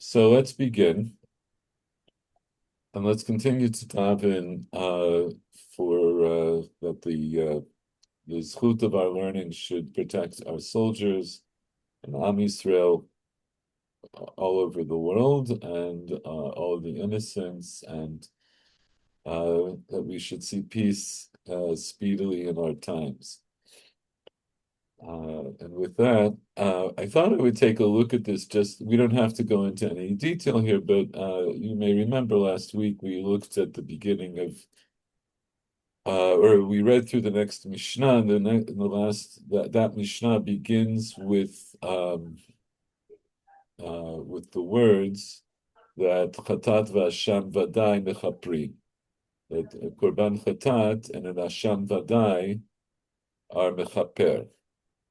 So let's begin, and let's continue to dive in for that the zchut of our learning should protect our soldiers and Am Yisrael all over the world and all of the innocents, and that we should see peace speedily in our times. And with that, I thought I would take a look at this. Just we don't have to go into any detail here, but you may remember last week we looked at the beginning of, or we read through the next Mishnah, and in the last that Mishnah begins with the words that Chatat v'Hasham Vadai mechapri, that Korban Chatat and an Hasham Vadai are mechaper.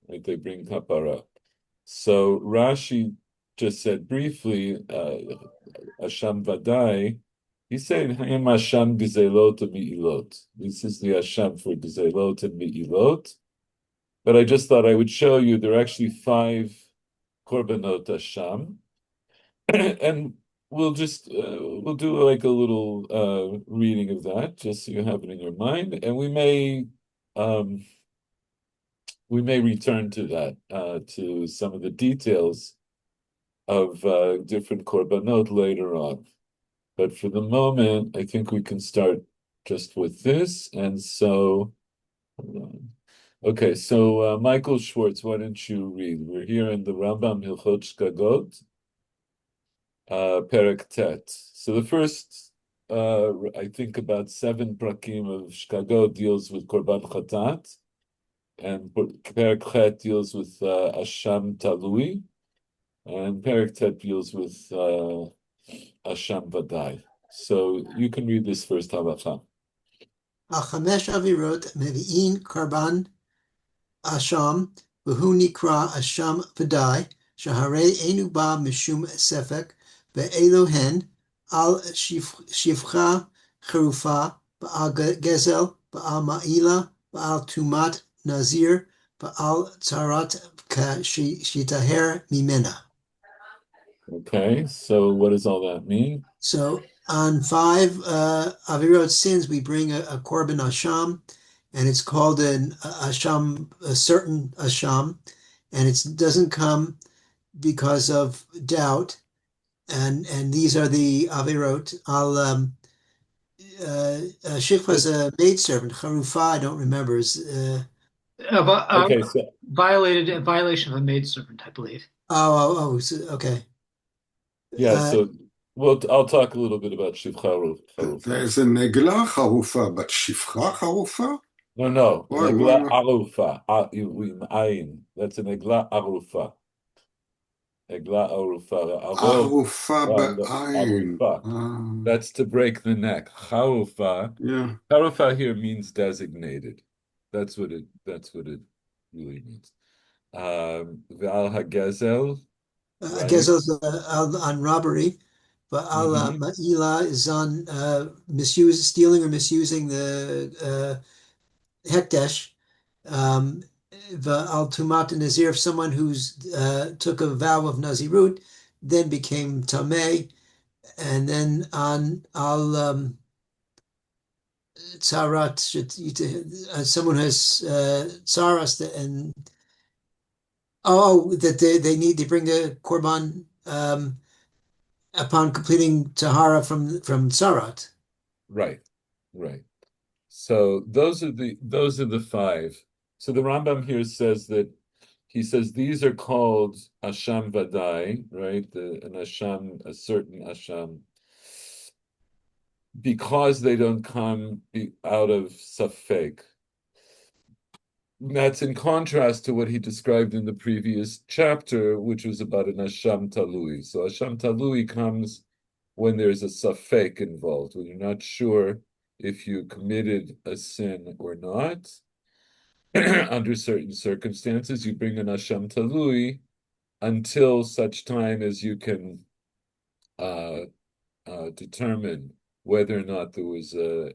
Right, they bring kapara. So Rashi just said briefly, Asham Vadai, he's saying Hayim Asham Gizelot and Mi'ilot. This is the Asham for Gizelot and Mi'ilot. But I just thought I would show you there are actually 5 Korbanot Asham. And we'll do like a little reading of that, just so you have it in your mind. And um, we may return to that, to some of the details of different korbanot later on. But for the moment, I think we can start just with this. And so, hold on. Okay, so Michael Schwartz, why don't you read? We're here in the Rambam Hilchot Shkagot, Perek Tet. So the first, I think about 7 prakim of Shkagot deals with Korban Chatat, and Perek Chet deals with Asham Talui, and Perek Tet deals with Asham Vadai. So you can read this first halacha. החמש עבירות מביאים קרבן אשם, והוא נקרא אשם ודאי, שהרי אינו בא משום ספק, ואלו הן על שפחה חרופה, ועל גזל, ועל מעילה, ועל טומאת נזיר, ועל צרת שיטהר ממנה. Okay, so what does all that mean? So on 5 Avirot sins, we bring a Korban Asham, and it's called an Asham, a certain Asham, and it doesn't come because of doubt. And these are the Avirot. Shikha is a maidservant. Charufa, I don't remember. Okay, so Violated a violation of a maidservant, I believe. Okay. yeah, so I'll talk a little bit about Shivcha Charufa. זה נגלה חרופה, בת שפחה חרופה? No, Negla Arufa. Ayin. That's an Negla Arufa. Negla Arufa. ערופה בעין. Arufa. That's to break the neck. Charufa. Yeah. Charufa here means designated. That's what it really means. Ve'al hagezel. Gezel is on robbery, but al ma'ila is on stealing or misusing the hekdesh. Al tumat nazir, if someone who's took a vow of nazirut, then became tameh, and then on al tzarat, someone has tzaras and that they bring a korban upon completing tahara from tzarat. Right. So those are the 5. So the Rambam here says that he says these are called Asham Vadai, right? An Asham, a certain Asham, because they don't come out of Safek. That's in contrast to what he described in the previous chapter, which was about an Asham Talui. So Asham Talui comes when there's a Safek involved, when you're not sure if you committed a sin or not. Under certain circumstances, you bring an Asham Talui until such time as you can determine whether or not there was a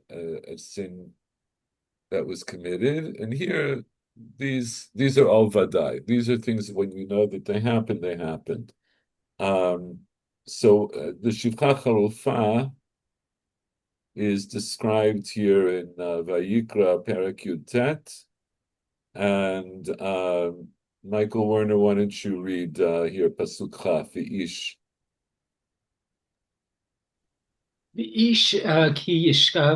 sin that was committed. And here, these are all vadai. These are things that when you know that they happened, they happened. So the Shivcha Charufa is described here in Vayikra Perek Yud Tet. And Michael Werner, why don't you read here Pasuk Chaf, V'ish. ואיש כי ישכב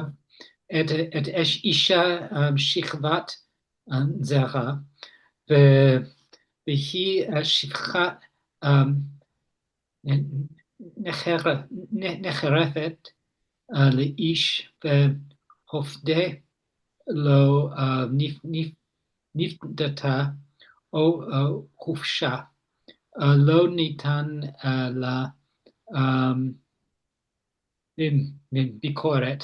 את אש אישה שכבת זרע, והיא שפחה נחרפת לאיש, והופדה לו נפדתה או חופשה, לא ניתן לה ביקורת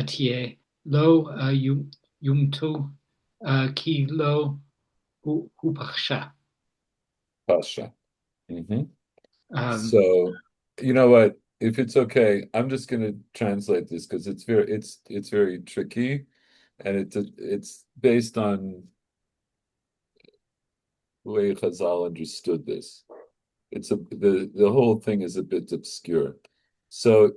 תהיה, לא יומתו כי לא הופחשה. Pasha. So, you know what? If it's okay, I'm just going to translate this because it's very tricky, and it's based on the way Chazal understood this. The whole thing is a bit obscure. So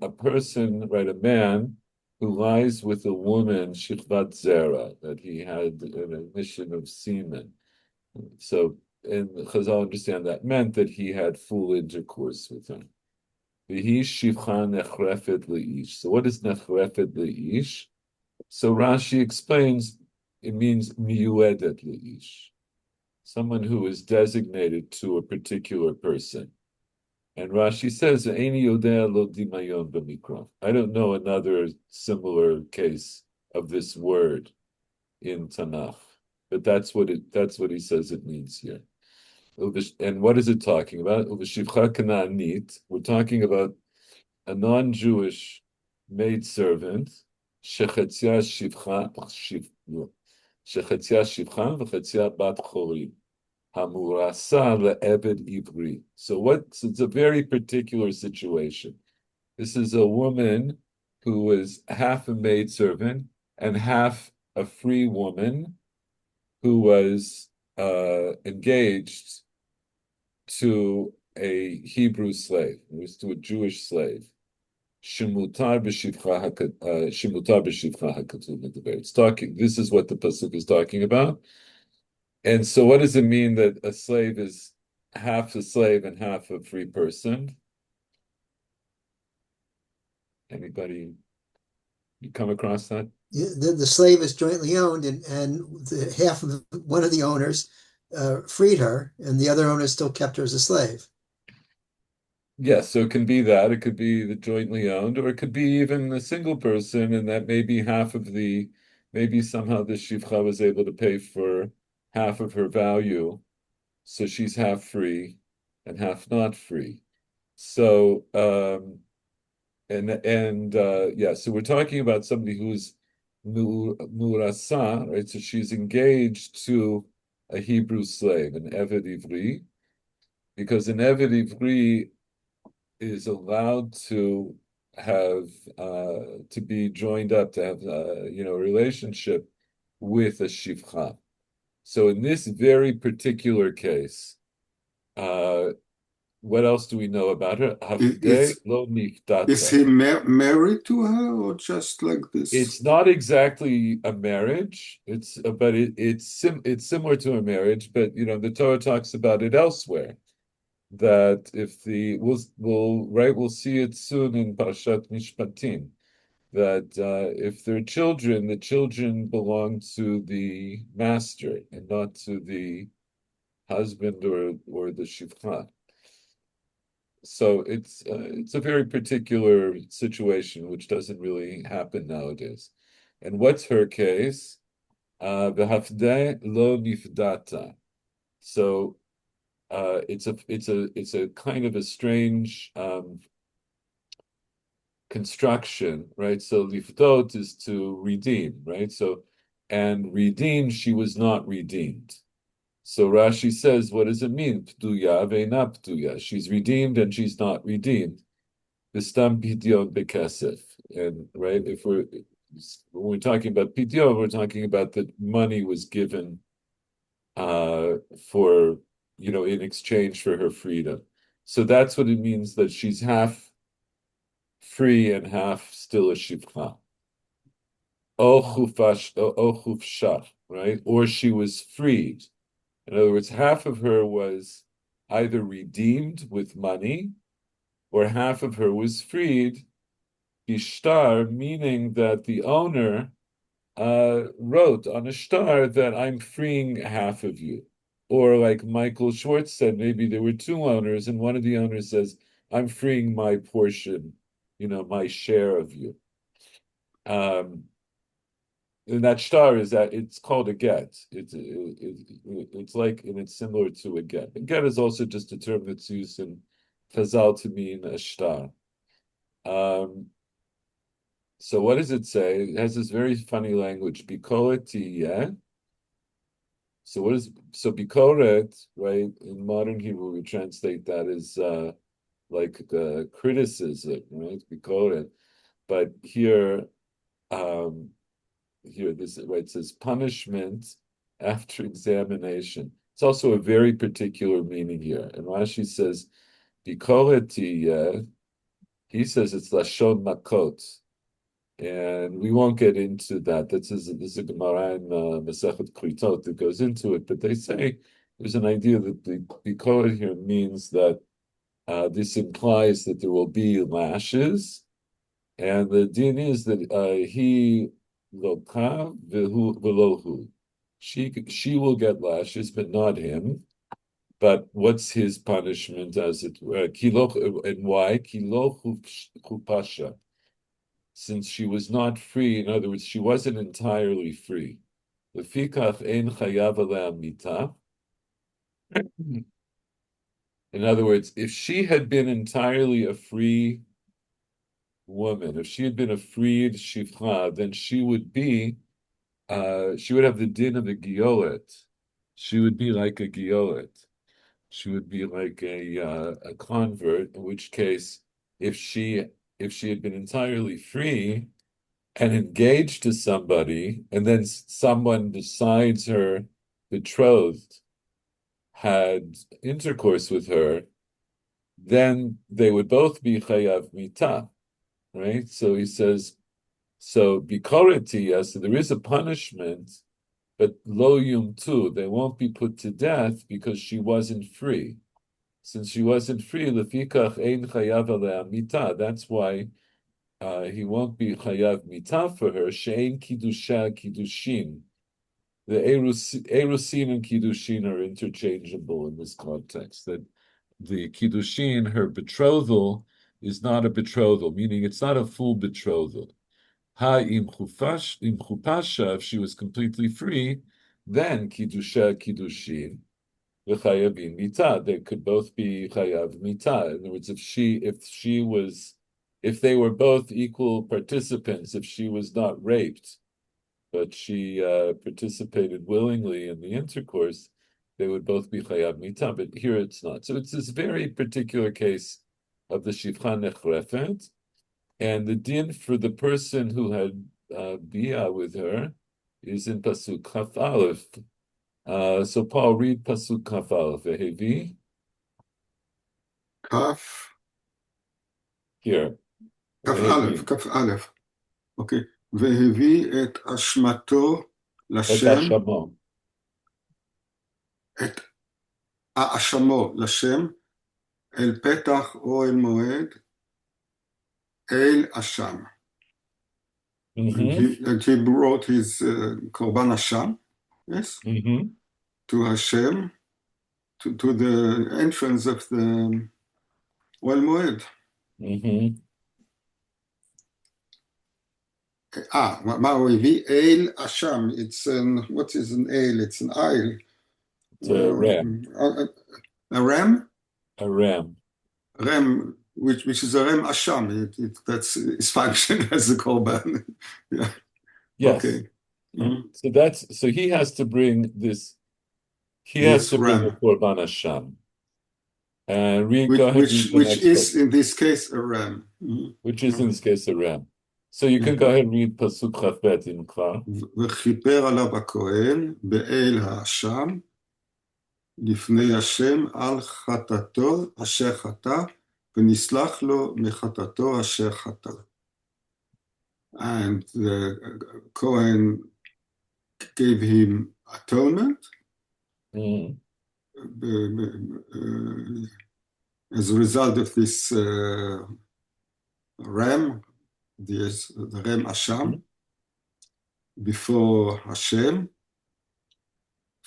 a person, right, a man who lies with a woman, Shichvat Zera, that he had an emission of semen. So, and Chazal understand that meant that he had full intercourse with her. V'hi shivcha nechrefet leish. So what is nechrefet leish? So Rashi explains it means miyuedet leish, someone who is designated to a particular person. And Rashi says, "Eini yodea lo dimayon b'mikra." I don't know another similar case of this word in Tanakh, but that's what he says it means here. And what is it talking about? Uveshivcha kananit. We're talking about a non-Jewish maidservant, shechetzia shivcha v'chetzia bat chorim. Hamurasa le'eved ivri. So it's a very particular situation. This is a woman who is half a maidservant and half a free woman who was engaged to a Hebrew slave, it was to a Jewish slave. Shemutar b'shivcha hakatuv. It's talking. This is what the pasuk is talking about. And so, what does it mean that a slave is half a slave and half a free person? Anybody? You come across that? The slave is jointly owned, and half of one of the owners freed her, and the other owner still kept her as a slave. Yes, so it can be that. It could be the jointly owned, or it could be even a single person, and that maybe maybe somehow the shivcha was able to pay for half of her value, so she's half free and half not free. So, yeah, so we're talking about somebody who's murasa, right? So she's engaged to a Hebrew slave, an Eved Ivri, because an Eved Ivri is allowed to have to be joined up to have a relationship with a shivcha. So in this very particular case, what else do we know about her? Lo Is he married to her or just like this? It's not exactly a marriage. It's similar to a marriage, but the Torah talks about it elsewhere. That if we'll see it soon in Parashat Mishpatim, that if they're children, the children belong to the master and not to the husband or the shivcha. So it's a very particular situation which doesn't really happen nowadays. And what's her case? V'hafdeh lo nifdata. So it's a kind of a strange construction, right? So lifdot is to redeem, right? So and redeemed, she was not redeemed. So Rashi says, what does it mean? Ptuya ve'ena ptuya. She's redeemed and she's not redeemed. V'stam pidyon bekesef. And right, when we're talking about pidyon, we're talking about that money was given for in exchange for her freedom. So that's what it means that she's half free and half still a shivcha. O chufsha, right? Or she was freed. In other words, half of her was either redeemed with money, or half of her was freed, bishtar, meaning that the owner wrote on a star that I'm freeing half of you. Or like Michael Schwartz said, maybe there were two owners, and one of the owners says, I'm freeing my portion, my share of you. And that star is that it's called a get. It's like, and it's similar to a get. A get is also just a term that's used in Chazal to mean a star. So what does it say? It has this very funny language. Bikoret. So bikoret, right? In modern Hebrew, we translate that as like criticism, right? Bikoret. But here this right, it says punishment after examination. It's also a very particular meaning here. And Rashi says bikoret. He says it's lashon makot. And we won't get into that. This is a Gemara in Masechet Kritot that goes into it. But they say there's an idea that the bikoret here means that this implies that there will be lashes, and the din is that he loka velohu. She will get lashes, but not him. But what's his punishment, as it were? And why? Kilo chupasha, since she was not free, in other words, she wasn't entirely free. Lefikach ein chayav alea mita. In other words, if she had been entirely a free woman, if she had been a freed shivcha, then she would have the din of a giolet. She would be like a giolet. She would be like a convert, in which case, if she had been entirely free, and engaged to somebody, and then someone besides her betrothed had intercourse with her, then they would both be chayav mita, right? So he says, so bikoreti, yes, so there is a punishment, but lo yum tu, they won't be put to death because she wasn't free. Since she wasn't free, lefikach ein chayav alea mita. That's why he won't be chayav mita for her. Shein kiddusha kiddushin. The erusin and kiddushin are interchangeable in this context. That the kiddushin, her betrothal, is not a betrothal, meaning it's not a full betrothal. Ha im chupasha, if she was completely free, then kiddusha kiddushin v'chayavim mita. They could both be chayav mita. In other words, if they were both equal participants, if she was not raped, but she participated willingly in the intercourse, they would both be chayav mita. But here it's not. So it's this very particular case of the shivcha nechrefet, and the din for the person who had bia with her is in pasuk chaf aleph. So Paul, read pasuk chaf aleph. Vehevi Kaf, here. Kaf Aleph, Kaf Aleph. אוקיי. והביא את אשמתו את לשם, האשמו. את האשמו לשם, אל פתח אוהל מועד, אל אשם. And he brought his korban Asham, yes, to Hashem, to the entrance of the Oel Moed. מה הוא הביא? אל אשם. It's what is an ale? It's an aisle. It's a ram. A ram? A ram. Ram, which is a ram Asham. That's its function as a korban. Yeah. Yes. Okay. So he has to bring this. He has to bring a korban Hashem. And which is in this case a ram. Which is in this case a ram. So you can go ahead and read pasuk chaf bet in כבר. וכיפר עליו הכהן באל האשם, לפני השם על חטאתו אשר חטא, ונסלח לו מחטאתו אשר חטא. And the Kohen gave him atonement as a result of this ram, the ram Asham, before Hashem,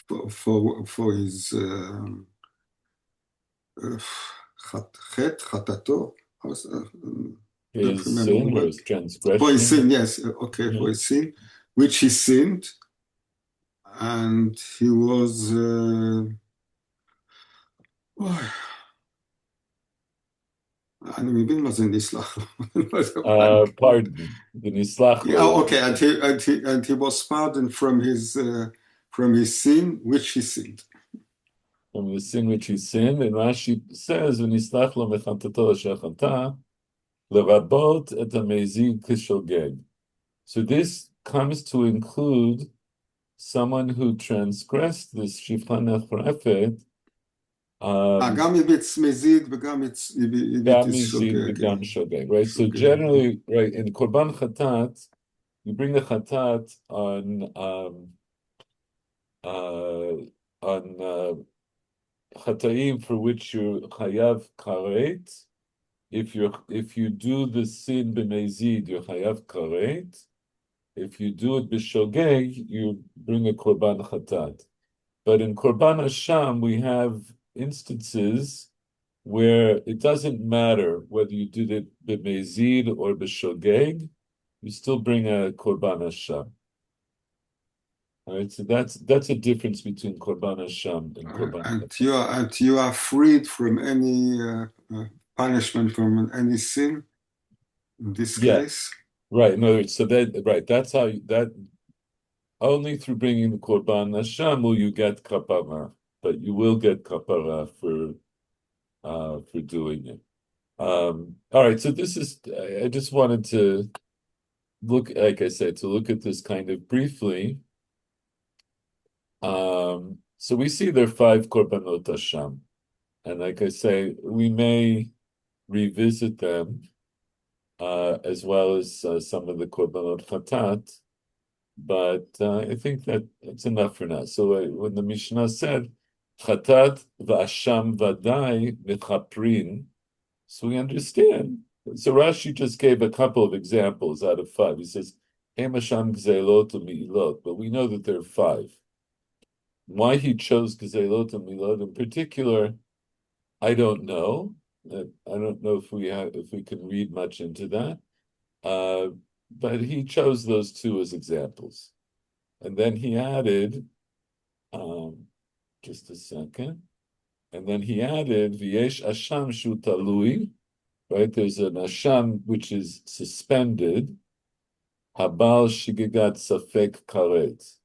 for his חטאתו, his sin or his transgression. For his sin, yes, okay, for his sin, which he sinned, and he was אני מבין מה זה נסלח לו. Pardon, נסלח לו. Yeah, okay, and he was pardoned from his sin which he sinned. From the sin which he sinned, and Rashi says, ונסלח לו מחטאתו אשר חטא, לרבות את המזיד כשוגג. So this comes to include someone who transgressed this שפחה נחרפת, גם if it's מזיד וגם if it's שוגג. Right? So generally, right, in Korban Chatat, you bring the Chatat on Chataim for which you're chayav karet. If you do the sin b'mezid, you're chayav karet. If you do it b'shogeg, you bring a korban chatat. But in korban hasham, we have instances where it doesn't matter whether you do it b'mezid or b'shogeg, you still bring a korban hasham. All right, so that's a difference between korban hasham and korban. And you are freed from any punishment from any sin. In this case, right. No, so that's how that only through bringing the korban hasham will you get kapara, but you will get kapara for doing it. All right, so this is. I just wanted to look, like I said, to look at this kind of briefly. So we see there are 5 korbanot hasham, and like I say, we may revisit them as well as some of the korbanot chatat, but I think that it's enough for now. So when the Mishnah said chatat v'asham vadai mechaprin, so we understand. So Rashi just gave a couple of examples out of 5. He says hem hasham gzeilot u'mi'ilot, but we know that there are 5. Why he chose gzeilot and milot in particular, I don't know. I don't know if we can read much into that. But he chose those 2 as examples. And then he added, just a second, and then he added, V'yesh asham shu talui, right? There's an asham which is suspended, habal shigigat safek karet.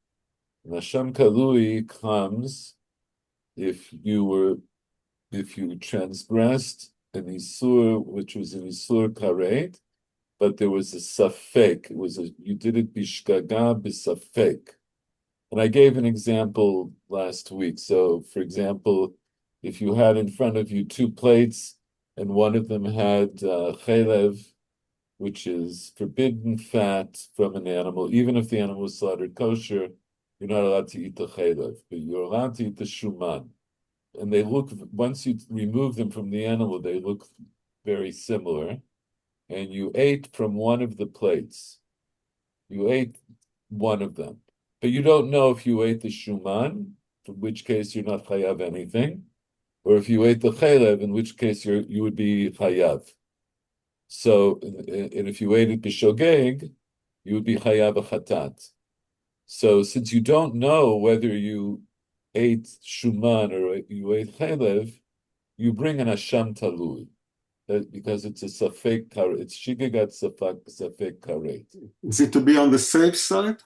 An asham kalui comes if you transgressed an isur, which was an isur karet, but there was a safek. You did it bishgaga b'safek. And I gave an example last week. So, for example, if you had in front of you 2 plates, and one of them had chelev, which is forbidden fat from an animal, even if the animal was slaughtered kosher, you're not allowed to eat the chelev, but you're allowed to eat the shuman. And they look, once you remove them from the animal, they look very similar. And you ate from one of the plates. You ate one of them. But you don't know if you ate the shuman, in which case you're not chayav anything, or if you ate the chelev, in which case you would be chayav. So, and if you ate it b'shogeg, you would be chayav a chatat. So, since you don't know whether you ate shuman or you ate chelev, you bring an asham talui. Because it's a safek karet, it's shigagat safek karet. Is it to be on the safe side?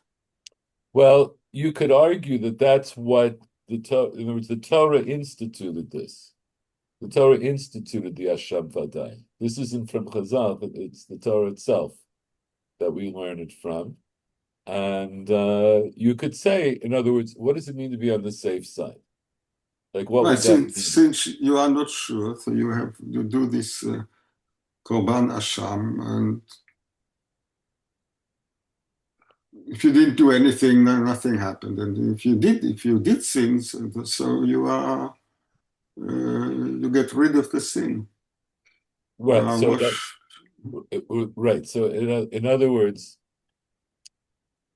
Well, you could argue that that's what in other words, the Torah instituted this. The Torah instituted the Asham Vadai. This isn't from Chazal, but it's the Torah itself that we learn it from. And you could say, in other words, what does it mean to be on the safe side? Like, what Right, would that mean? since you are not sure, so you do this Korban Asham, and if you didn't do anything, then nothing happened. And if you did sins, so you get rid of the sin. Right. So Wash. right. So in other words,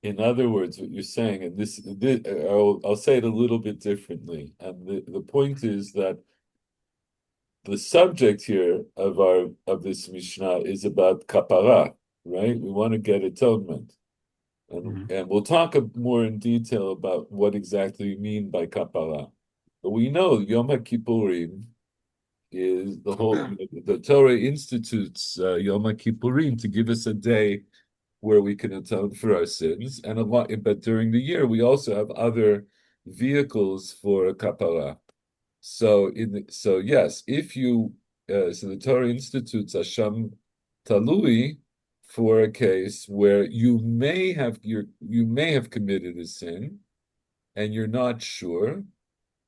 what you're saying, and this I'll say it a little bit differently. And the point is that the subject here of this Mishnah is about kapara, right? We want to get atonement. And we'll talk more in detail about what exactly we mean by kapara. But we know Yom Kippurim is the Torah institutes Yom Kippurim to give us a day where we can atone for our sins, and but during the year we also have other vehicles for kapara. So yes, if you so the Torah institutes Asham Talui for a case where you may have committed a sin and you're not sure,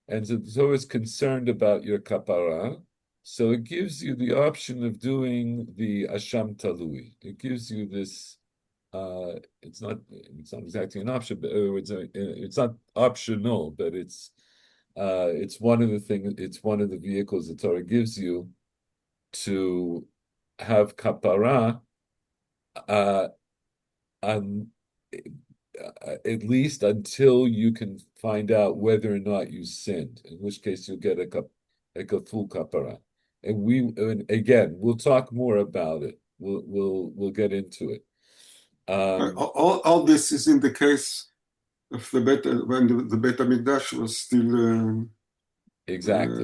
and so the Torah is concerned about your kapara, so it gives you the option of doing the Asham Talui. It gives you this. It's not exactly an option, but it's not optional, but it's one of the things. It's one of the vehicles the Torah gives you to have kapara, uh, on, at least until you can find out whether or not you sinned. In which case, you'll get like a full kapara. And again, we'll talk more about it. We'll get into it. All this is in the case of when the Beit HaMikdash was still exactly.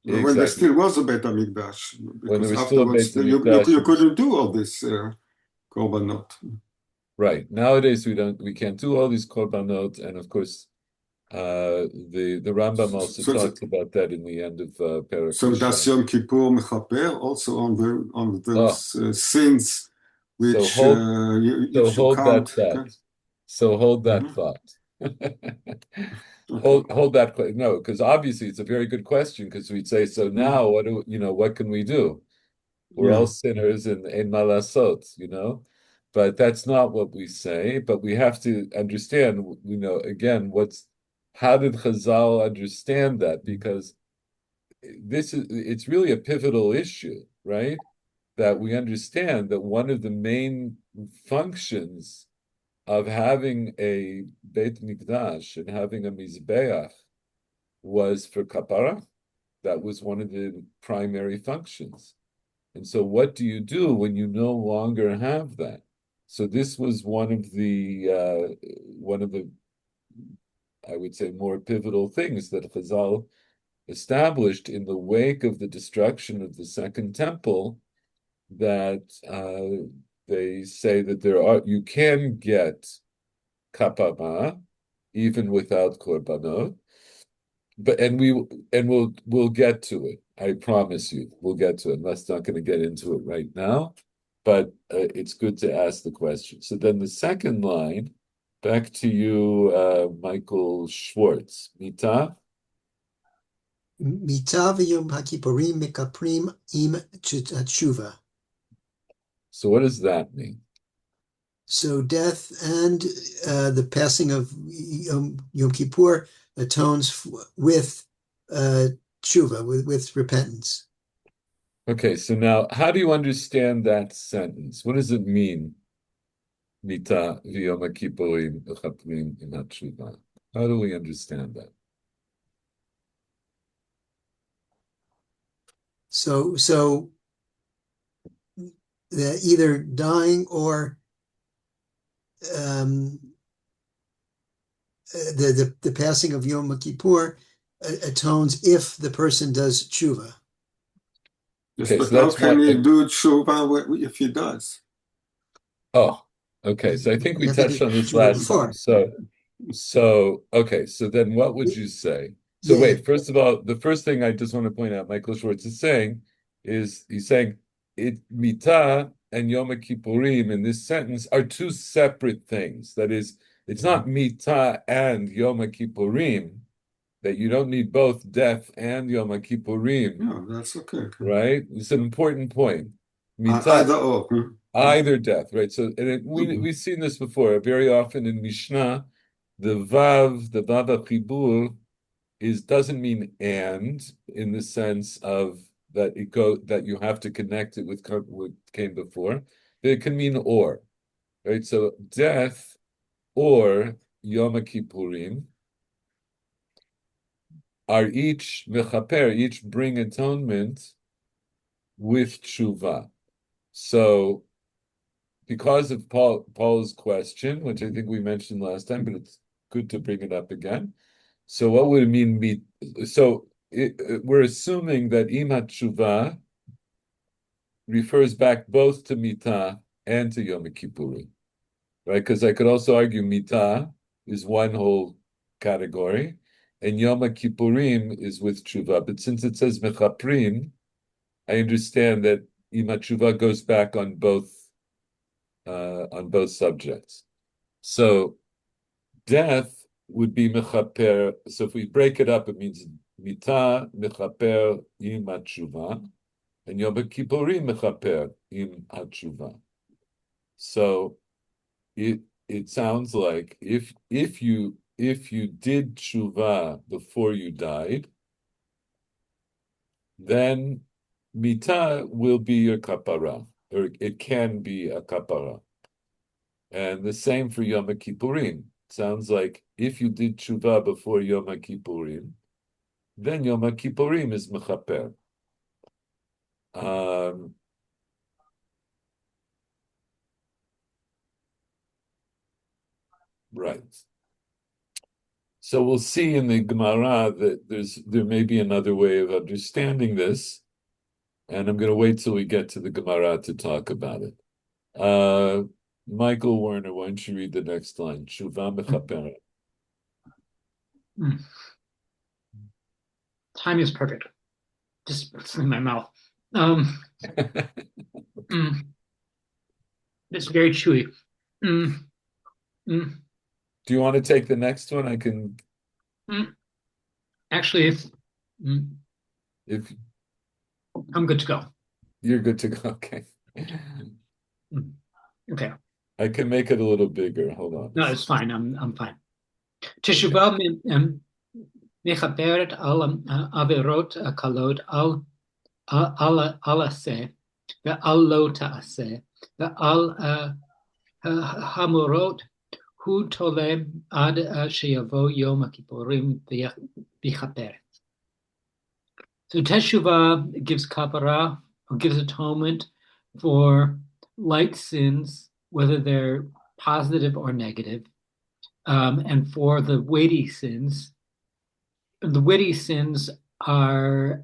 When there still was a Beit HaMikdash, When there because was still a afterwards Beit HaMikdash, you couldn't do all this korbanot. Right. Nowadays we can't do all these korbanot, and of course the Rambam also talks about that in the end of Perek So does Rishon. Yom Kippur mechaper also on those sins which you hold that can't? thought. So hold that thought. Hold that. No, because obviously it's a very good question. Because we'd say, so now what can we do? We're all sinners and ein malasot, But that's not what we say. But we have to understand, again, how did Chazal understand that? Because it's really a pivotal issue, right? That we understand that one of the main functions of having a Beit Mikdash and having a Mizbeach was for kapara. That was one of the primary functions. And so what do you do when you no longer have that? So this was one of the I would say more pivotal things that Chazal established in the wake of the destruction of the Second Temple, that they say that you can get kapara even without korbanot, we'll get to it. I promise you, we'll get to it. Let's not going to get into it right now, but it's good to ask the question. So then the second line, back to you, Michael Schwartz. Mita. Mita v'yom hakippurim mekaprim im tshuva. So what does that mean? So death and the passing of Yom Kippur atones with tshuva, with repentance. Okay, so now how do you understand that sentence? What does it mean? Mita v'yom kippurim mechaprim im tshuva. How do we understand that? So either dying or the passing of Yom Kippur atones if the person does tshuva. Yes, okay, but so how that's can he do tshuva if he does? Oh, okay. So I think we You have to touched do on this tshuva last before. time. Okay. So then what would you say? So Yeah. wait, first of all, the first thing I just want to point out, Michael Schwartz is saying, he's saying it Mita and Yom Kippurim in this sentence are two separate things. That is, it's not Mita and Yom Kippurim. that you don't need both death and Yom Kippurim. Yeah, that's okay. Right? It's an important point. Either or. Either death, right? So, and we've seen this before. Very often in Mishnah, the vav HaChibur doesn't mean and in the sense of that you have to connect it with what came before. But it can mean or, right? So death or Yom Kippurim are each mechaper, each bring atonement with tshuva. So because of Paul's question, which I think we mentioned last time, but it's good to bring it up again. So what would it mean? We're assuming that imat tshuva refers back both to mitah and to Yom Kippurim, right? Because I could also argue mitah is one whole category, and Yom Kippurim is with tshuva. But since it says mechaprin, I understand that imat tshuva goes back on both subjects. So death would be mechaper. So if we break it up, it means mitah mechaper im hatshuva, and Yom Kippurim mechaper im hatshuva. So it sounds like if you did tshuva before you died, then mitah will be your kapara, or it can be a kapara. And the same for Yom Kippurim. Sounds like if you did tshuva before Yom Kippurim, then Yom Kippurim is mechaper. Right. So we'll see in the Gemara that there may be another way of understanding this, and I'm going to wait till we get to the Gemara to talk about it. Michael Werner, why don't you read the next line? Tshuva mechaper. Time is perfect. Just in my mouth. It's very chewy. Do you want to take the next one? I can. Actually, if I'm good to go. You're good to go. Okay. Okay. I can make it a little bigger. Hold on. No, it's fine. I'm fine. Teshuvah mechaperet al averot kalot al aseh ve'al lo ta'aseh ve'al hamorot hu toleh ad sheyavo yom kippurim v'chaperet. So Teshuvah gives kapara, or gives atonement for light sins, whether they're positive or negative, and for the weighty sins. The weighty sins are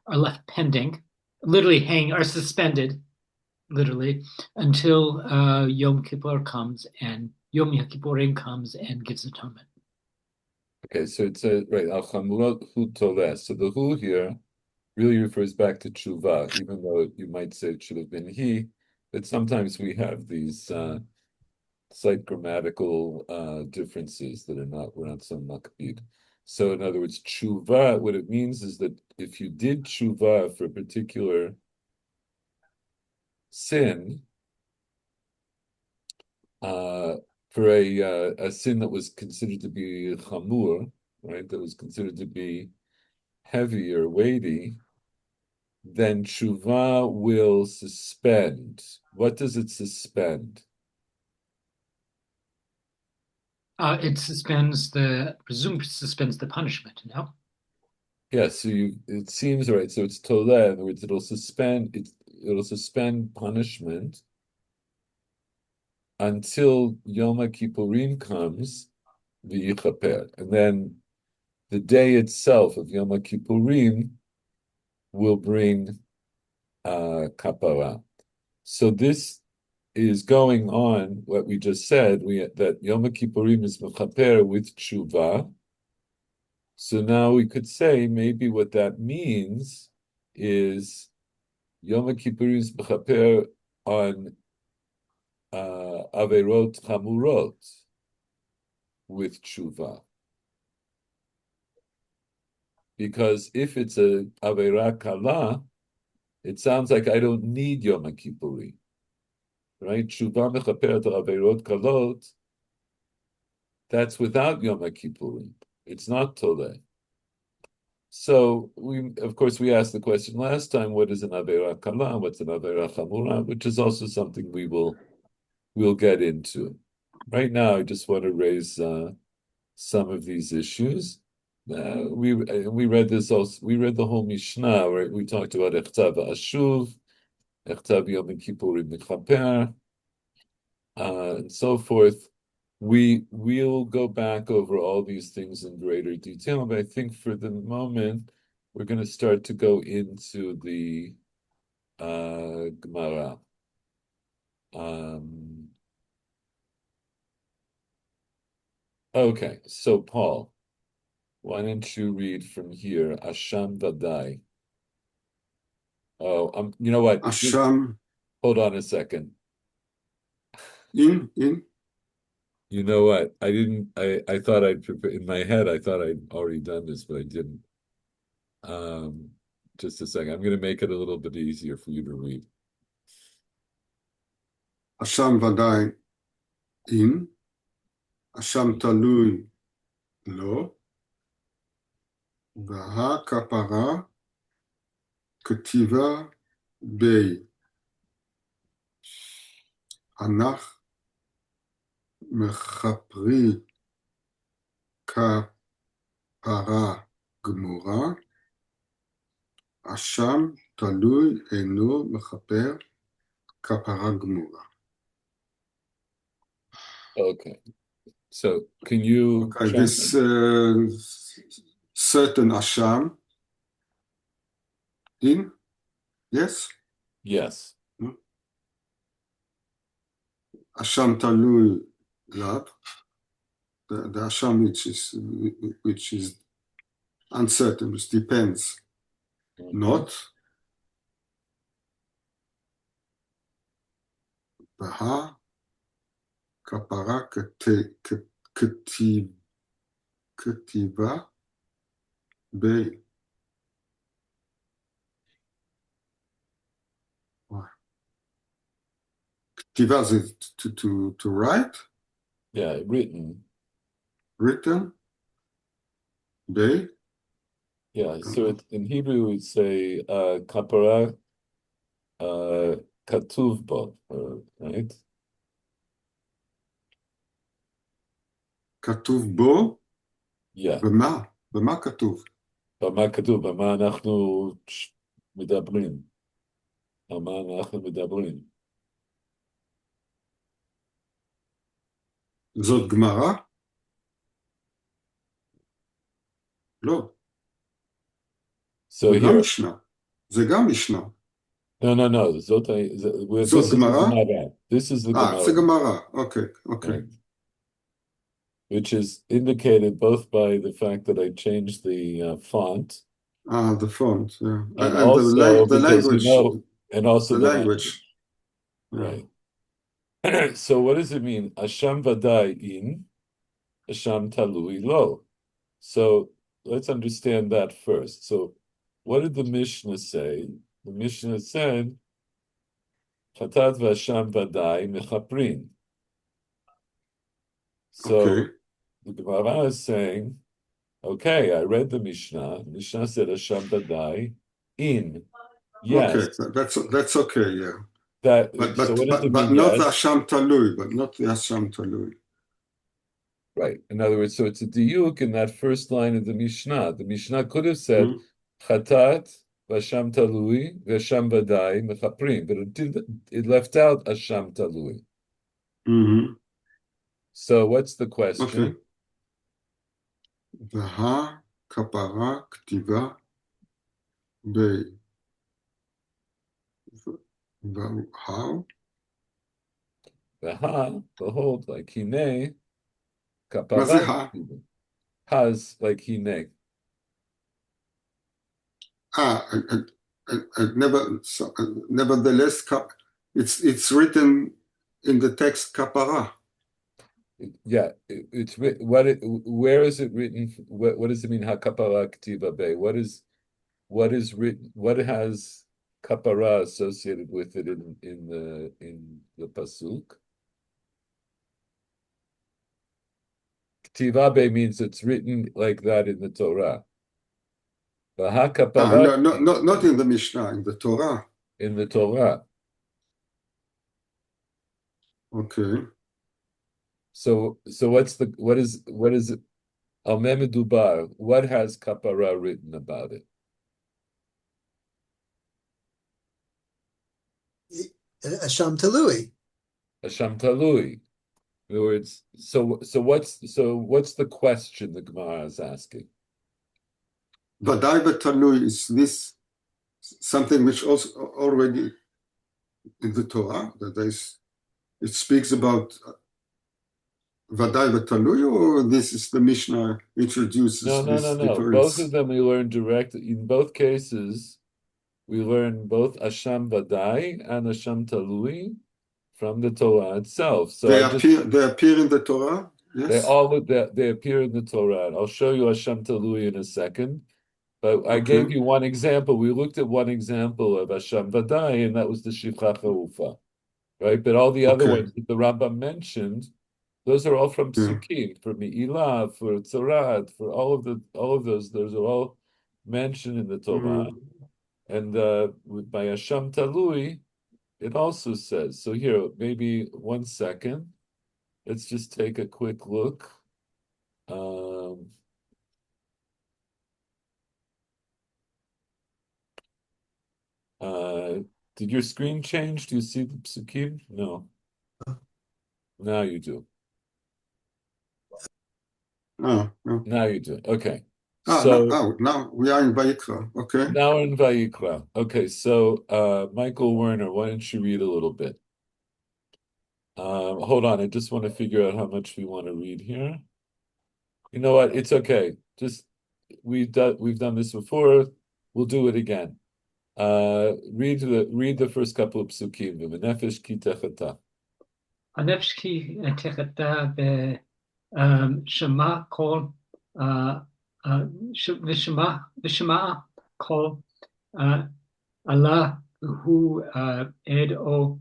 left pending, literally are suspended, literally, until Yom Kippur comes and Yom Kippurim comes and gives atonement. Okay, so it says, right, al chamurot hu toleh. So the hu here really refers back to tshuva, even though you might say it should have been he, but sometimes we have these slight grammatical differences that we're not so makbid. So in other words, tshuva, what it means is that if you did tshuva for a particular sin, for a sin that was considered to be chamur, right, that was considered to be heavy or weighty, then tshuva will suspend. What does it suspend? It presumed suspends the punishment, no? Yeah, so it seems right. So it's toleh. In other words, it'll suspend punishment until Yom Kippurim comes, v'yichaper, and then the day itself of Yom Kippurim will bring kapara. So this is going on what we just said. That Yom Kippurim is mechaper with tshuva. So now we could say maybe what that means is Yom Kippurim is mechaper on averot chamurot with tshuva. because if it's a Aveira Kala, it sounds like I don't need Yom Kippurim, right? Tshuva mechaperet al Aveirot Kalot, that's without Yom Kippurim. It's not Toleh. So of course, we asked the question last time: what is an Aveira Kala? What's an Aveira Chamura? Which is also something we'll get into. Right now, I just want to raise some of these issues. We read this also. We read the whole Mishnah, right? We talked about Echtav Ashuv, Echtav Yom Kippurim Mechaper, and so forth. We'll go back over all these things in greater detail, but I think for the moment we're going to start to go into the Gemara. Okay, so Paul, why don't you read from here? Asham Vadai. Oh, you know what? Asham. Hold on a second. In. You know what? I thought I'd prepare in my head. I thought I'd already done this, but I didn't. Just a second. I'm going to make it a little bit easier for you to read. Asham Vadai in. Asham Talui lo. Vaha Kapara Ketiva Bei. Anach Mechapri Kapara Gemura. Asham Talui Eno Mechaper Kapara Gemura. Okay. So can you this certain Asham in? Yes? Yes. Asham Talui Lab. The Asham which is uncertain, which depends. Not. Baha Kapara Ketiva Bei. Ketiva is to write? Yeah, written. Written? Bei? Yeah, so in Hebrew we say kapara katuv bo, right? כתוב בו? Yeah. במה כתוב? במה כתוב? במה אנחנו מדברים? במה אנחנו מדברים? זאת גמרא? לא. So זה גם here. משנה. זה גם משנה. No. זאת גמרא? This is the Gemara. זה גמרא. Okay. Right. Which is indicated both by the fact that I changed the font. The font, yeah. And also the because language. And also the language. Right. So what does it mean? Asham vadai in, Asham talui lo. So let's understand that first. So what did the Mishnah say? The Mishnah said, Chatat v'asham vadai mechaprin. So the Gemara is saying, okay, I read the Mishnah. Mishnah said Asham vadai in. Yes. Okay, that's okay, yeah. So what does it but mean? not Yes? the Asham Talui, but not the Asham Talui. Right. In other words, so it's a diuk in that first line of the Mishnah. The Mishnah could have said Chatat v'asham talui v'asham vadai mechaprim, but it left out asham talui. So what's the question? Okay. Vaha kapara ktiva bei. How? Vaha, behold, like hine, מה זה kapara. Has like hine. Nevertheless, it's written in the text kapara. Yeah, it's where is it written? What does it mean? Hakapara ktiva be. What is written? What has kapara associated with it in the pasuk? Ktiva be means it's written like that in the Torah. No, not in the Mishnah, in the Torah. In the Torah. Okay. So what is it? Al Medubar. What has kapara written about it? Asham Talui. Hasham Talui. In other words, so what's the question the Gemara is asking? Vadai v'talui, is this something which also already in the Torah that it speaks about Vadai v'talui, or this is the Mishnah introduces No. this difference? Both of them we learn direct. In both cases, we learn both Asham Vadai and Asham Talui from the Torah itself. So they appear in the Torah. Yes. They appear in the Torah. I'll show you Asham Talui in a second. But I gave you one example. We looked at one example of Asham Vadai, and that was the Shivcha Ufa, right? But all the other ones that the Rambam mentioned, those are all from Psukim, for Mi'ilah, for Tzorat, for all of those are all mentioned in the Torah. And by Asham Talui, it also says. So here, maybe 1 second. Let's just take a quick look. Did your screen change? Do you see the psukim? No. Now you do. No. Now you do. Okay. Now we are in Vayikra. Okay. Now we're in Vayikra. Okay, so Michael Werner, why don't you read a little bit? Hold on, I just want to figure out how much we want to read here. You know what? It's okay. Just we've done this before. We'll do it again. Read the first couple of psukim. V'nefesh ki techata. הנפש כי תחתה ושמע קול, ושמע קול, עלה הוא עד או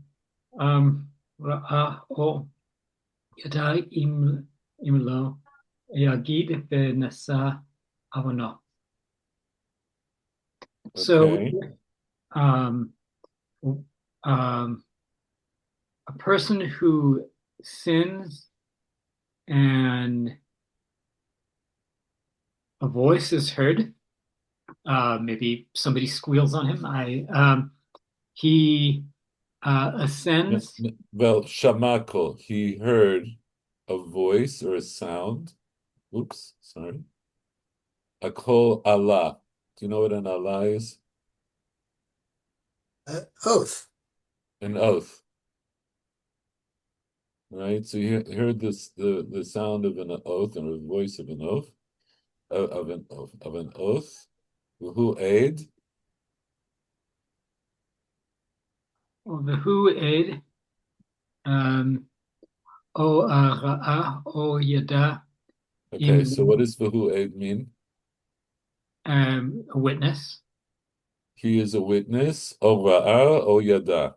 ראה או ידע אם לא יגיד ונשא עוונו. So a person who sins and a voice is heard, maybe somebody squeals on him, he ascends. Well, shamako, he heard a voice or a sound. Oops, sorry. Akol Allah. Do you know what an Allah is? Oath. An oath. Right, so you heard the sound of an oath or the voice of an oath, of an oath. Who aid? Who aid? O ra'a o yada. Okay, so what does who aid mean? A witness. He is a witness. O ra'a o yada.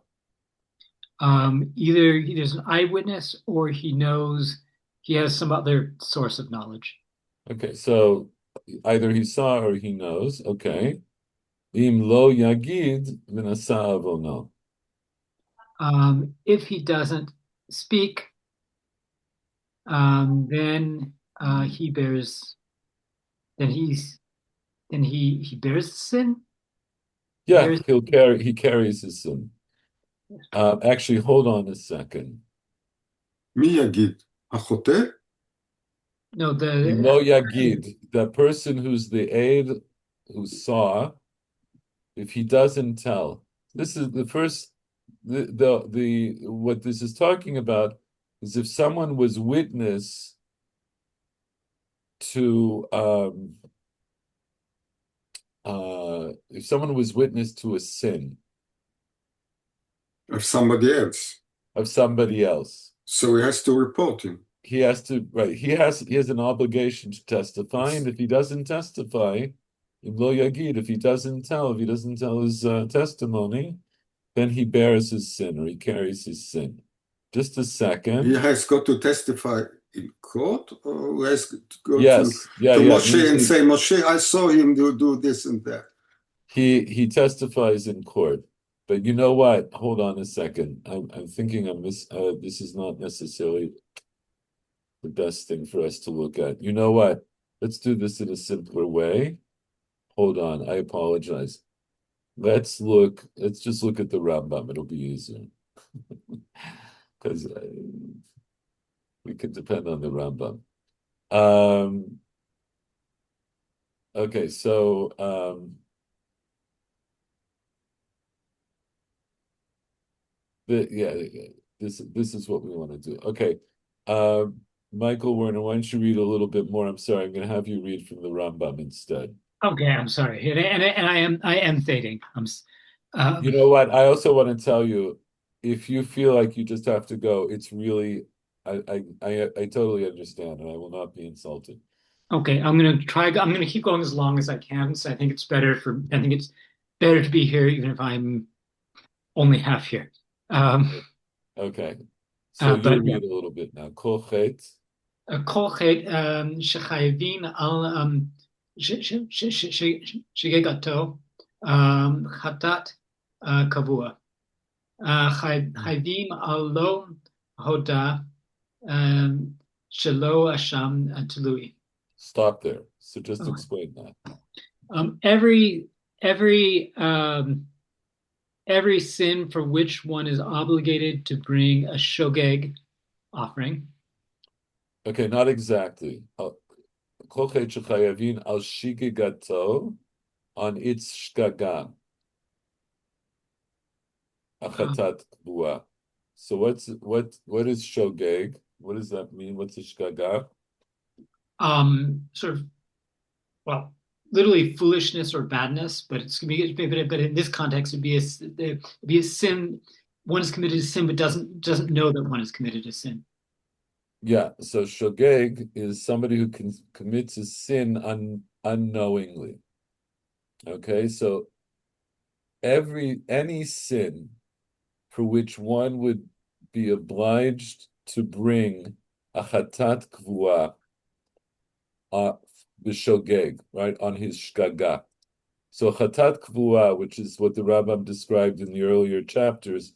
Either there's an eyewitness or he knows, he has some other source of knowledge. Okay, so either he saw or he knows. Okay. Im lo yagid v'nasa avono. If he doesn't speak, then he bears. Then he bears the sin. Yeah, he carries his sin. Actually, hold on a second. Mi yagid? Achote? No, Lo yagid, the person who's the aid, who saw, if he doesn't tell. This is the first. The what this is talking about is if someone was witness to if someone was witness to a sin Of somebody else. of somebody else. So he has to report him. he has to, right, he has an obligation to testify, and if he doesn't testify, in lo yagid, if he doesn't tell his testimony, then he bears his sin, or he carries his sin. Just a second. He has got to testify in court, or he has to go Yes, to Moshe and usually say, Moshe, I saw him do this and that. he testifies in court. But you know what? Hold on a second. I'm thinking this is not necessarily the best thing for us to look at. You know what? Let's do this in a simpler way. Hold on. I apologize. Let's just look at the Rambam. It'll be easier. Because we can depend on the Rambam. Okay, so this is what we want to do. Okay, Michael Werner, why don't you read a little bit more? I'm sorry, I'm going to have you read from the Rambam instead. Okay, I'm sorry, and I am fading. You know what? I also want to tell you, if you feel like you just have to go, it's really, I totally understand, and I will not be insulted. Okay, I'm gonna try. I'm gonna keep going as long as I can. So I think it's better for. I think it's better to be here, even if I'm only half here. Okay, so But you read a little bit now. Kol chet. כל חטא שחייבים על שגגתו חטאת קבוע. חייבים על לא הודה שלא אשם תלוי. Stop there. So just explain that. Every sin for which one is obligated to bring a shogeg offering. Okay, not exactly. Kol chet shechayavin al shigigato, on its shgaga. Achatat kbua. So what is shogeg? What does that mean? What's a shgaga? Sort of, well, literally foolishness or badness, but but in this context, it'd be a sin. One is committed a sin, but doesn't know that one is committed a sin. Yeah. So shogeg is somebody who commits a sin unknowingly. Okay. So any sin for which one would be obliged to bring a chatat kvua b'shogeg, right, on his shgaga. So chatat kvua, which is what the Rambam described in the earlier chapters,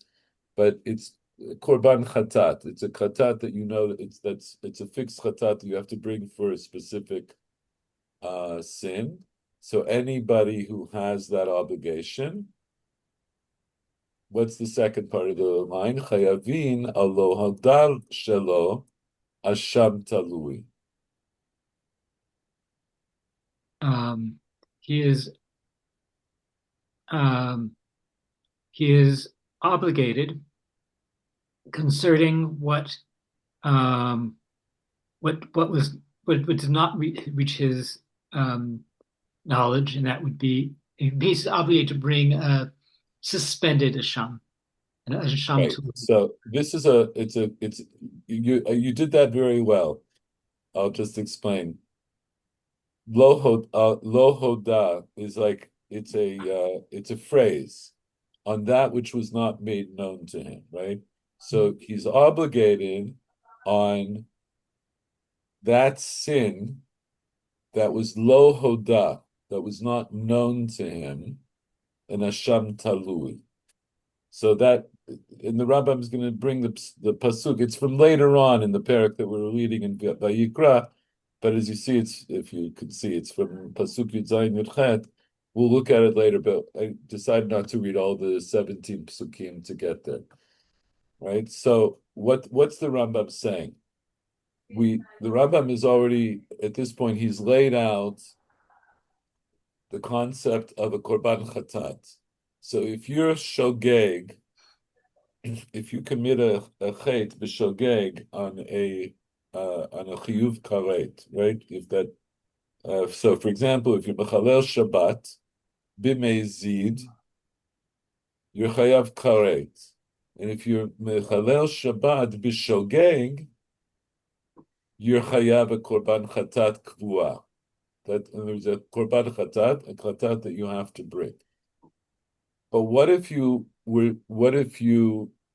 but it's korban chatat. It's a chatat that you know it's a fixed chatat that you have to bring for a specific sin. So anybody who has that obligation. What's the second part of the line? Chayavin alo hadar shelo asham talui. He is obligated concerning what did not reach his knowledge, and that would be he's obligated to bring a suspended asham, an asham Right. to. So this is you did that very well. I'll just explain. Lo hoda is like it's a phrase on that which was not made known to him, right? So he's obligated on that sin that was lo hoda, that was not known to him, an asham talui. So that, and the Rambam is going to bring the pasuk. It's from later on in the parak that we were reading in Vayikra, but as you see, if you could see, it's from pasuk Yud Zayin Yud Chet. We'll look at it later, but I decided not to read all the 17 psukim to get there. Right. So what's the Rambam saying? The Rambam is already at this point. He's laid out the concept of a korban chatat. So if you're shogeg, if you commit a chet b'shogeg on a chiyuv karet, right? If that, so for example, if you're b'chalel Shabbat b'mezid, you're chayav karet, and if you're b'chalel Shabbat b'shogeg, you're chayav a korban chatat kvua. That there's a korban chatat, a chatat that you have to bring. But what if you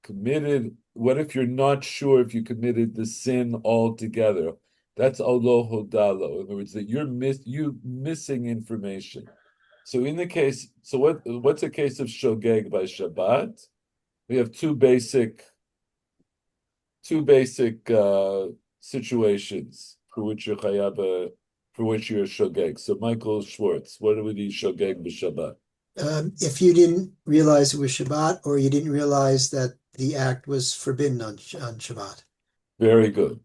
committed, what if you're not sure if you committed the sin altogether? That's Allah hodalo. In other words, that you missing information. So in the case, so what's a case of shogeg by Shabbat? We have two basic situations for which you're chayaba, for which you're shogeg. So Michael Schwartz, what do we need shogeg b'Shabbat? If you didn't realize it was Shabbat, or you didn't realize that the act was forbidden on Shabbat. Very good.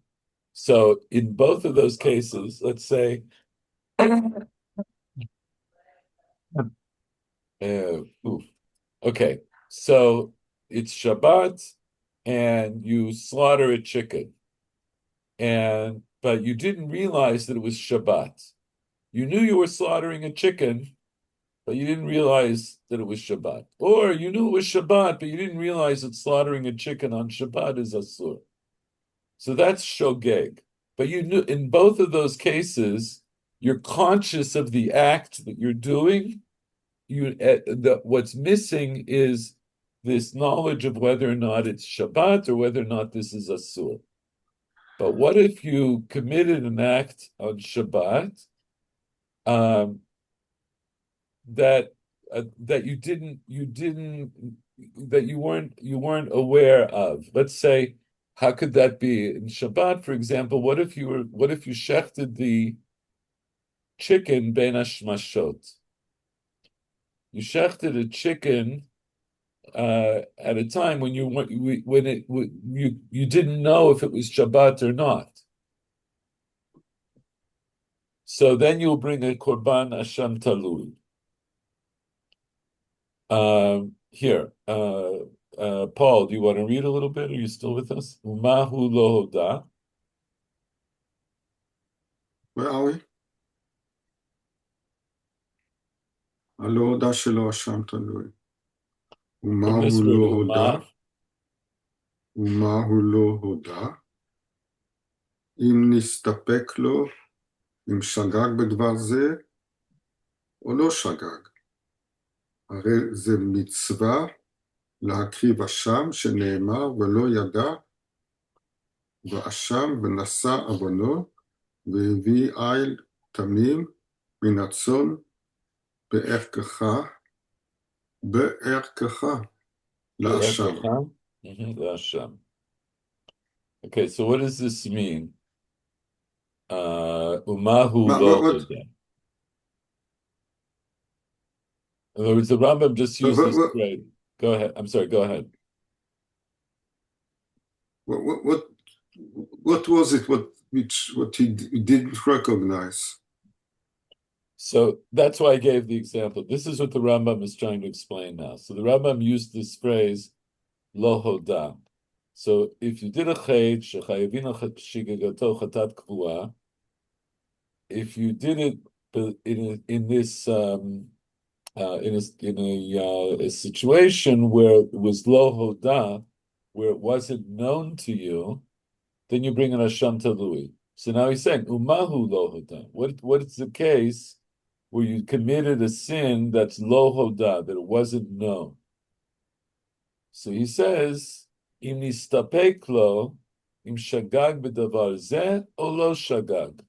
So in both of those cases, let's say, okay, so it's Shabbat and you slaughter a chicken, but you didn't realize that it was Shabbat. You knew you were slaughtering a chicken, but you didn't realize that it was Shabbat. Or you knew it was Shabbat, but you didn't realize that slaughtering a chicken on Shabbat is Asur. So that's shogeg. But you knew in both of those cases, you're conscious of the act that you're doing. What's missing is this knowledge of whether or not it's Shabbat or whether or not this is Asur. But what if you committed an act on Shabbat that you weren't aware of? Let's say, how could that be in Shabbat, for example? What if you shechted the chicken ben hashmashot? You shechted a chicken at a time when you didn't know if it was Shabbat or not. So then you'll bring a korban asham talui. Here, Paul, do you want to read a little bit? Are you still with us? Umahu lo hoda. Where are we? הלא הודה שלא אשם תלוי. ומה From this הוא word לא הודה? umah, ומה הוא לא הודה? אם נסתפק לו, אם שגג בדבר זה, או לא שגג. הרי זה מצווה להקריב אשם שנאמר ולא ידע, ואשם ונשא עוונו, והביא איל תמים מן הצאן בערכך לאשם. L'asham. Okay, so what does this mean? Umahu lo hoda. In other words, the Rambam just used this phrase. Go ahead. I'm sorry. Go ahead. What was it? What he didn't recognize? So that's why I gave the example. This is what the Rambam is trying to explain now. So the Rambam used this phrase, lo hoda. So if you did a chet, shechayavin shigagato chatat kvua, if you did it in this a situation where it was lo hoda, where it wasn't known to you, then you bring an asham talui. So now he's saying umahu lo hoda. What is the case where you committed a sin that's lo hoda, that it wasn't known? So he says im nistapek lo im shagag b'davar zeh o lo shagag.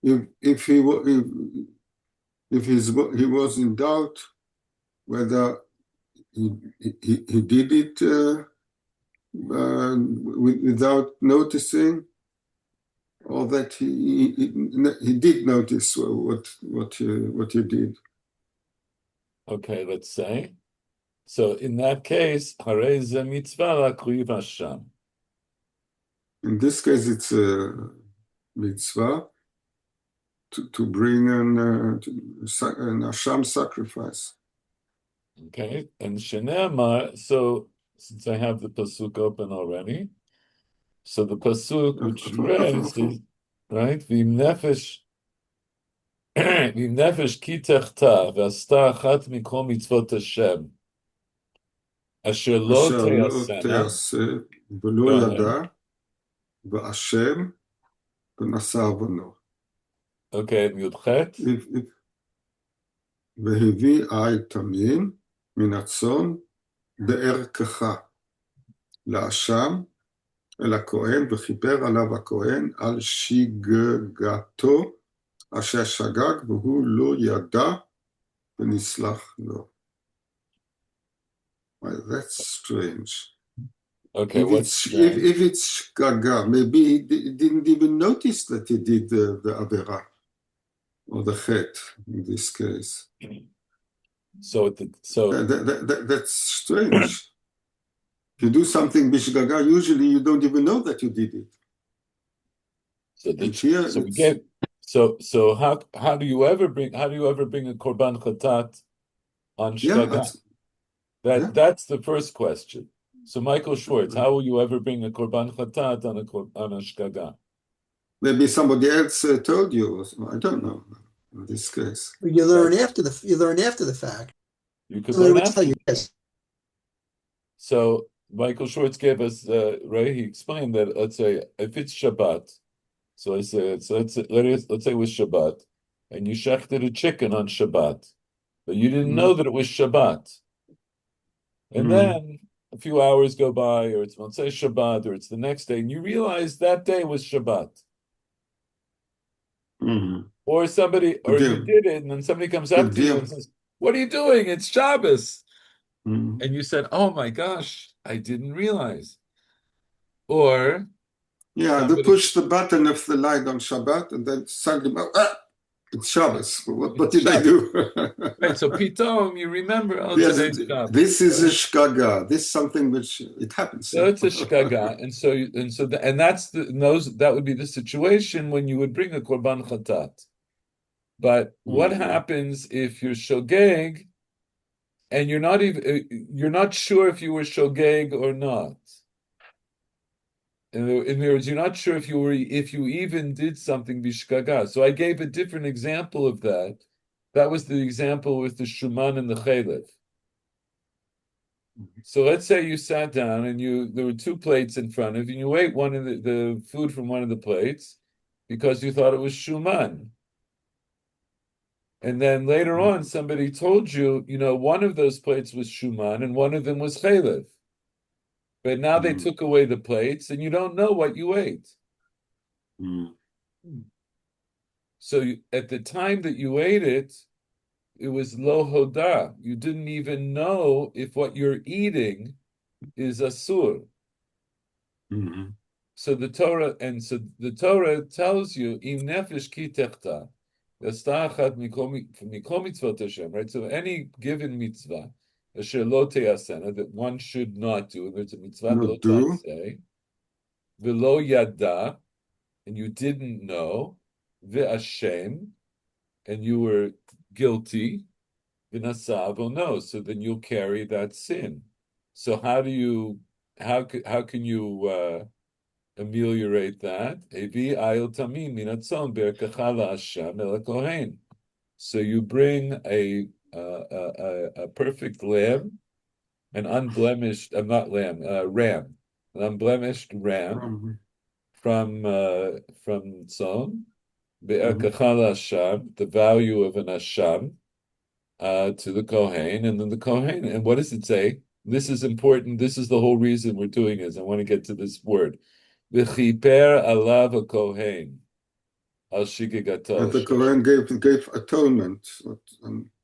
If he was in doubt whether he did it without noticing, or that he did notice what he did. Okay, let's say. So in that case, harei ze mitzvah lakriv hasham. In this case, it's a mitzvah to bring an asham sacrifice. Okay, and shene'amar, so since I have the pasuk open already, so the pasuk which you read is, right, v'im nefesh ki techta v'asta achat mikol mitzvot Hashem asher lo אשר לא te'asena. תעשה ולא Go ahead. ידע, והשם ונשא עוונו. Okay, Yudchet. והביא עיל תמין מן הצאן בערכך לאשם אל הכהן, וכיפר עליו הכהן על שגגתו אשר שגג, והוא לא ידע ונסלח לו. Well, that's strange. Okay, If what's strange? if it's shgaga, maybe he didn't even notice that he did the avera or the chet in this case. So That's strange. If you do something bishgaga, usually you don't even know that you did it. So how do you ever bring a korban chatat on shgaga? That's the first question. So Michael Schwartz, how will you ever bring a korban chatat on a shgaga? Maybe somebody else told you. I don't know. In this case, you learn after the fact. You could learn after. Yes. So Michael Schwartz gave us right. He explained that let's say if it's Shabbat, so let's say it was Shabbat, and you shechted a chicken on Shabbat, but you didn't know that it was Shabbat, and then a few hours go by, or it's Motzei Shabbat, or it's the next day, and you realize that day was Shabbat. Or you did it, and then somebody comes up to you and says, "What are you doing? It's Shabbos." And you said, "Oh my gosh, I didn't realize." Or they push the button of the light on Shabbat, and then suddenly, it's Shabbos. What did I do? Right, so pitom, you remember, today's Shabbos. This is a shgaga. This is something which it happens. So it's a shgaga, that would be the situation when you would bring a korban chatat. But what happens if you're shogeg and you're not sure if you were shogeg or not? In other words, you're not sure if you even did something bishgaga. So I gave a different example of that. That was the example with the shuman and the chaylev. So let's say you sat down and there were two plates in front of you, and you ate one of the food from one of the plates because you thought it was shuman. And then later on, somebody told you, one of those plates was shuman and one of them was chaylev. But now they took away the plates and you don't know what you ate. So at the time that you ate it, it was lo hoda. You didn't even know if what you're eating is asur. So the Torah tells you, im nefesh ki techta, right? So any given mitzvah, that one should not do, and there's a mitzvah not to say, velo yada, and you didn't know, ve'ashem, and you were guilty, v'nasav no, so then you'll carry that sin. So how can you ameliorate that? So you bring a perfect lamb, an unblemished, not lamb, ram, an unblemished ram from tzon, the value of an asham, to the kohen, and then the kohen. And what does it say? This is important. This is the whole reason we're doing this. I want to get to this word. V'chiper alav kohen al shigigato. And the Kohen gave atonement.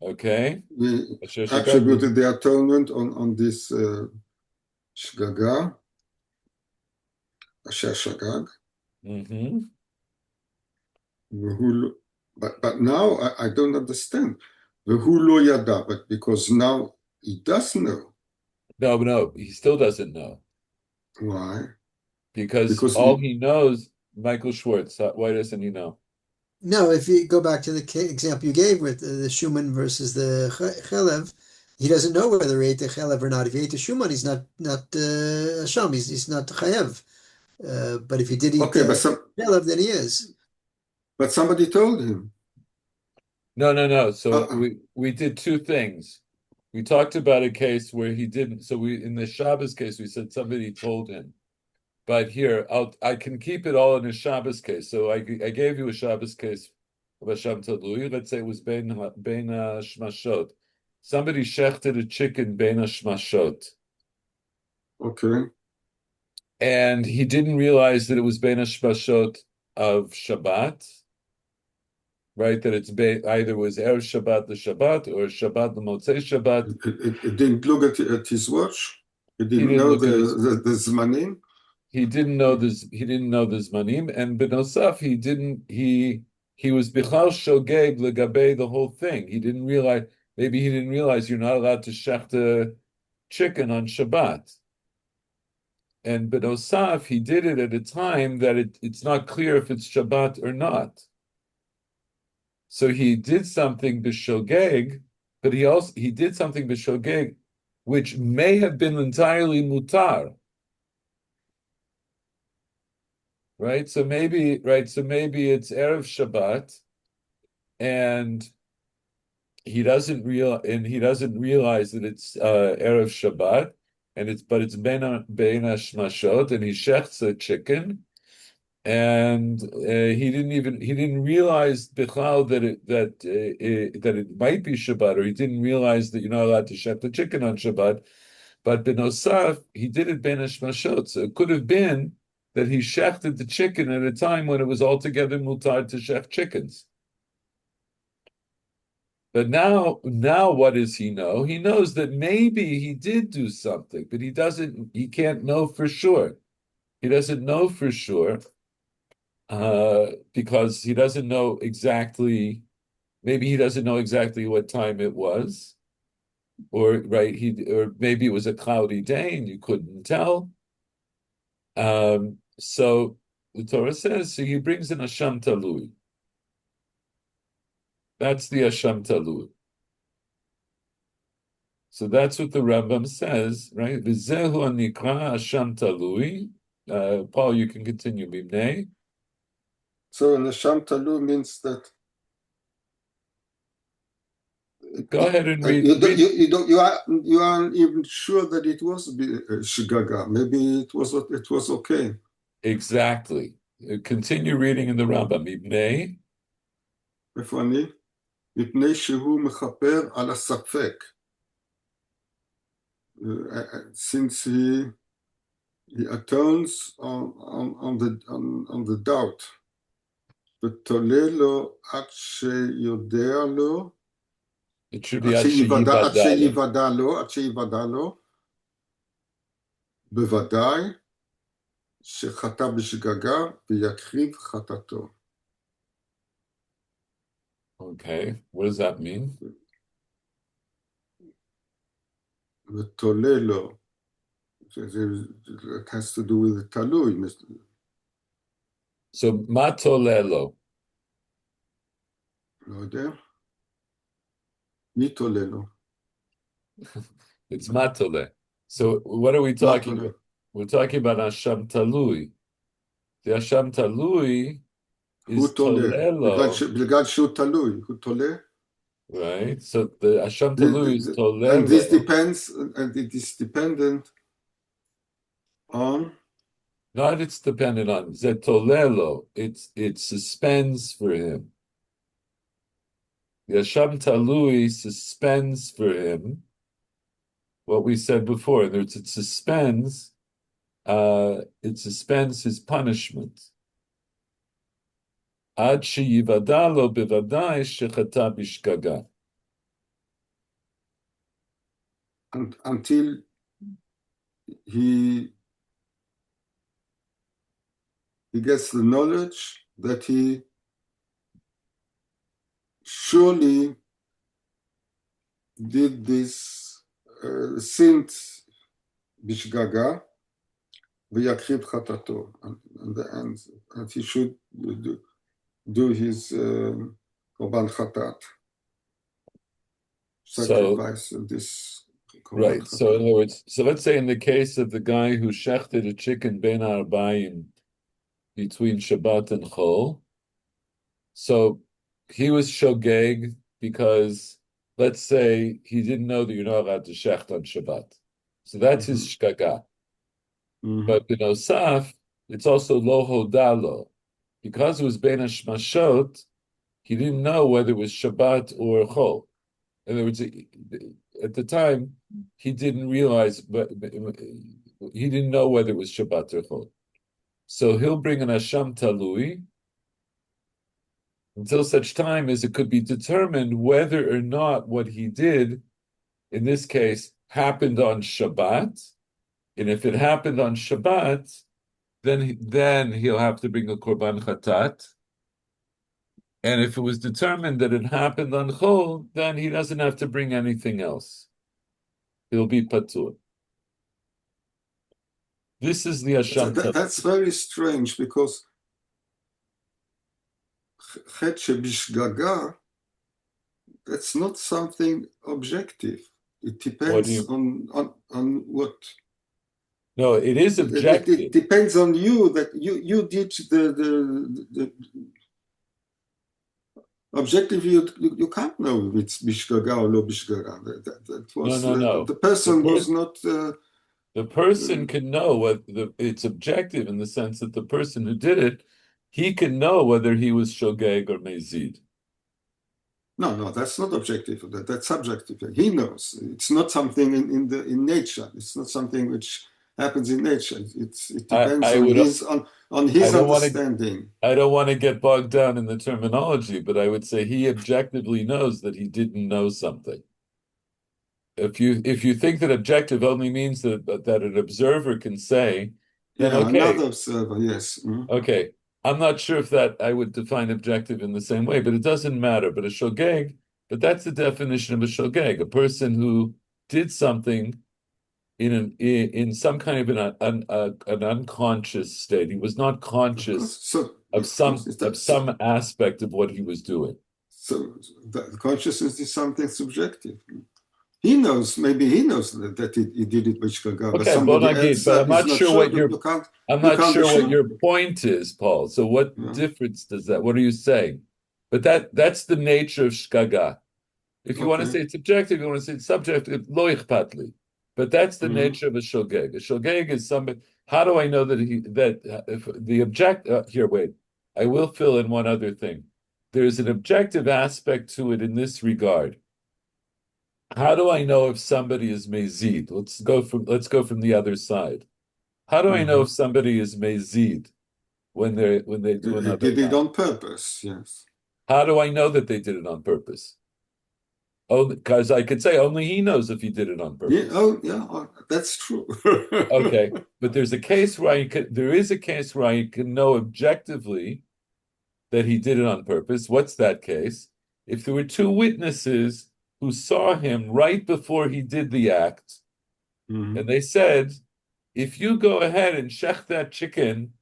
Okay. We attributed the atonement on this shgaga, asher shagag. But now I don't understand. V'hu lo yada, but because now he does know. No, he still doesn't know. Why? Because all he knows, Michael Schwartz, why doesn't he know? No, if you go back to the example you gave with the shuman versus the chelev, he doesn't know whether he ate the chelev or not. If he ate the shuman, he's not asham, he's not chayev. But if he did eat chelev, then he is. But somebody told him. No. So we did two things. We talked about a case where he didn't. So in the Shabbos case, we said somebody told him. But here, I can keep it all in a Shabbos case. So I gave you a Shabbos case of Hasham Talui. Let's say it was Bein Shmashot. Somebody shechted a chicken Bein Shmashot, Okay. and he didn't realize that it was Bein Shmashot of Shabbat, right? That it's either was Erev Shabbat the Shabbat or Shabbat the Motzei Shabbat. It didn't look at his watch. He He didn't didn't know look at his. the Zmanim. He didn't know this. He didn't know the zmanim, and benosaf, he didn't. He was bichal shogeg legabe the whole thing. He didn't realize. Maybe he didn't realize you're not allowed to shecht a chicken on Shabbat. And benosaf, he did it at a time that it's not clear if it's Shabbat or not. So he did something b'shogeg, but he did something b'shogeg, which may have been entirely mutar. Right? So maybe it's Erev Shabbat, and he doesn't realize that it's Erev Shabbat, and it's Bein Hashmashot, and he shechts a chicken, and he didn't realize Bichlal that it might be Shabbat, or he didn't realize that you're not allowed to shecht a chicken on Shabbat. But Benosaf, he did it Bein Hashmashot, so it could have been that he shechted the chicken at a time when it was altogether mutar to shecht chickens. But now what does he know? He knows that maybe he did do something, but he can't know for sure. He doesn't know for sure because he doesn't know exactly, maybe he doesn't know exactly what time it was, or maybe it was a cloudy day and you couldn't tell. So the Torah says, so he brings an Hasham Talui. That's the Hasham Talui. So that's what the Rambam says, right? V'zehu anikra Hasham Talui. Paul, you can continue, Mibnei. So an Hasham Talu means that. Go ahead and read. You aren't even sure that it was Shigaga. Maybe it was okay. Exactly. Continue reading in the Rambam. Mibnei. איפה אני? מפני שהוא מכפר על הספק. Since he atones on the doubt. ותולה לו עד שיודע לו. It should be עד שיוודע לו. בוודאי שחטא בשגגה ויקריב חטאתו. Okay, what does that mean? ותולה לו. It has to do with the תלוי. So, מה תולה לו? לא יודע. מי תולה לו? It's matole. So what are we talking about? We're talking about Hasham Talui. The Hasham Talui is tolelo. בגלל שהוא תלוי, הוא תולה. Right? So the Hasham Talui is tolelo. And this depends, and it is dependent on? Not it's dependent on. Zetolelo. It suspends for him. The Hasham Talui suspends for him what we said before. It suspends his punishment. Ad sheyivada lo bevadai shechata bishgaga. Until he gets the knowledge that he surely did this sinned bishgaga v'yakriv chatato, and he should do his korban chatat, sacrifice this. Right. So in other words, let's say in the case of the guy who shechted a chicken ben arbayim between Shabbat and Chol, so he was shogeg because, let's say, he didn't know that you're not allowed to shecht on Shabbat. So that's his shgaga. But B'nosaf, it's also lo hodalo. Because it was ben hashmashot, he didn't know whether it was Shabbat or Chol. In other words, at the time, he didn't realize, but he didn't know whether it was Shabbat or Chol. So he'll bring an Asham Talui until such time as it could be determined whether or not what he did, in this case, happened on Shabbat. And if it happened on Shabbat, then he'll have to bring a Korban Chatat. And if it was determined that it happened on Chol, then he doesn't have to bring anything else. He'll be Patur. This is the Asham Talui. That's very strange because Chet Shebishgaga, that's not something objective. It depends on what. No, it is objective. It depends on you that you did the objectively you can't know if it's Bishgaga or no Bishgaga. That was No. The person was not. The person can know what it's objective in the sense that the person who did it, he can know whether he was shogeg or mezid. No, that's not objective. That's subjective. He knows. It's not something in nature. It's not something which happens in nature. It depends on his understanding. I don't want to get bogged down in the terminology, but I would say he objectively knows that he didn't know something. If you think that objective only means that an observer can say, then okay. Another observer, yes. Okay. I'm not sure if that I would define objective in the same way, but it doesn't matter. But a shogeg, but that's the definition of a shogeg, a person who did something in some kind of an unconscious state. He was not conscious of some aspect of what he was doing. So the consciousness is something subjective. He knows, maybe he knows that he did it with Shgaga. Okay, but I'm not sure what your point is, Paul. So what difference does that? What are you saying? But that's the nature of Shgaga. If you want to say it's objective, you want to say it's subjective, lo ichpatli. But that's the nature of a shogeg. A shogeg is somebody. How do I know that if the object? Here, wait. I will fill in one other thing. There's an objective aspect to it in this regard. How do I know if somebody is mezid? Let's go from the other side. How do I know if somebody is mezid when they do another? They did it on purpose. Yes. How do I know that they did it on purpose? Oh, because I could say only he knows if he did it on purpose. That's true. Okay, but there is a case where I can know objectively that he did it on purpose. What's that case? If there were two witnesses who saw him right before he did the act, and they said, if you go ahead and shech that chicken,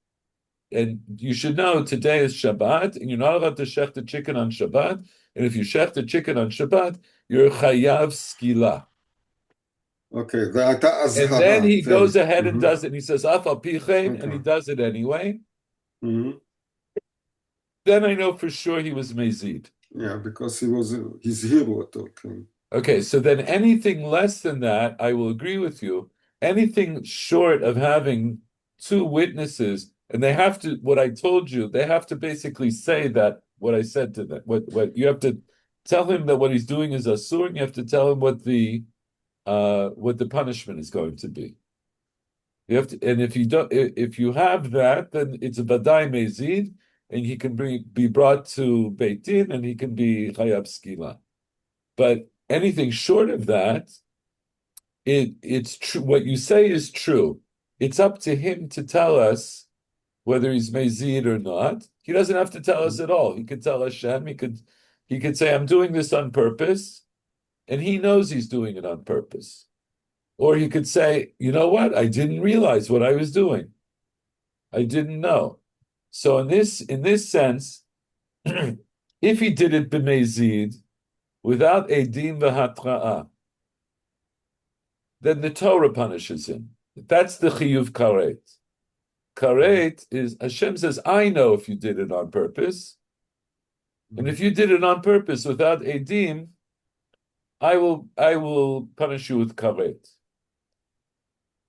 and you should know today is Shabbat, and you're not allowed to shech the chicken on Shabbat, and if you shech the chicken on Shabbat, you're chayav skila. Okay. And then he goes ahead and does it, and he says, Afa pichen, and he does it anyway. Then I know for sure he was mezid. Yeah, because he was his hero talking. Okay, so then anything less than that, I will agree with you. Anything short of having two witnesses, and they have to, what I told you, they have to basically say that what I said to them. What you have to tell him that what he's doing is asur, and you have to tell him what the punishment is going to be. You have to, and if you have that, then it's a vadai mezid, and he can be brought to Beit Din, and he can be chayav skila. But anything short of that, it's true. What you say is true. It's up to him to tell us whether he's mezid or not. He doesn't have to tell us at all. He could tell Hashem. He could say, "I'm doing this on purpose," and he knows he's doing it on purpose. Or he could say, "You know what? I didn't realize what I was doing. I didn't know." So in this sense, if he did it b'mezid without edim v'hatra'ah, then the Torah punishes him. That's the chiyuv karet. Karet is Hashem says, "I know if you did it on purpose, and if you did it on purpose without edim, I will punish you with karet."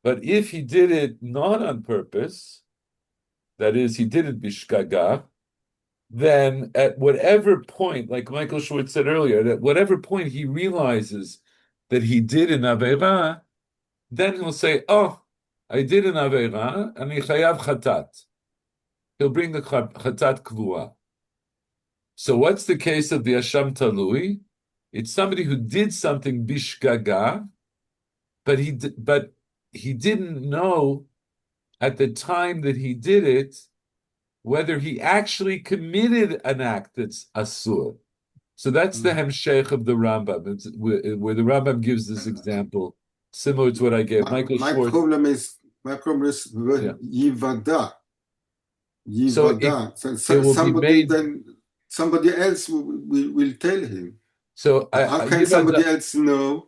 But if he did it not on purpose, that is, he did it bishgaga, then at whatever point, like Michael Schwartz said earlier, at whatever point he realizes that he did an Aveira, then he'll say, oh, I did an Aveira, and I chayav chatat. He'll bring the chatat kvua. So what's the case of the Asham Talui? It's somebody who did something bishgaga, but he didn't know at the time that he did it whether he actually committed an act that's asur. So that's the hemshech of the Rambam, where the Rambam gives this example, similar to what I gave. Michael My Schwartz. problem is yivada. So it will be made. Then somebody else will tell him. So how can somebody else know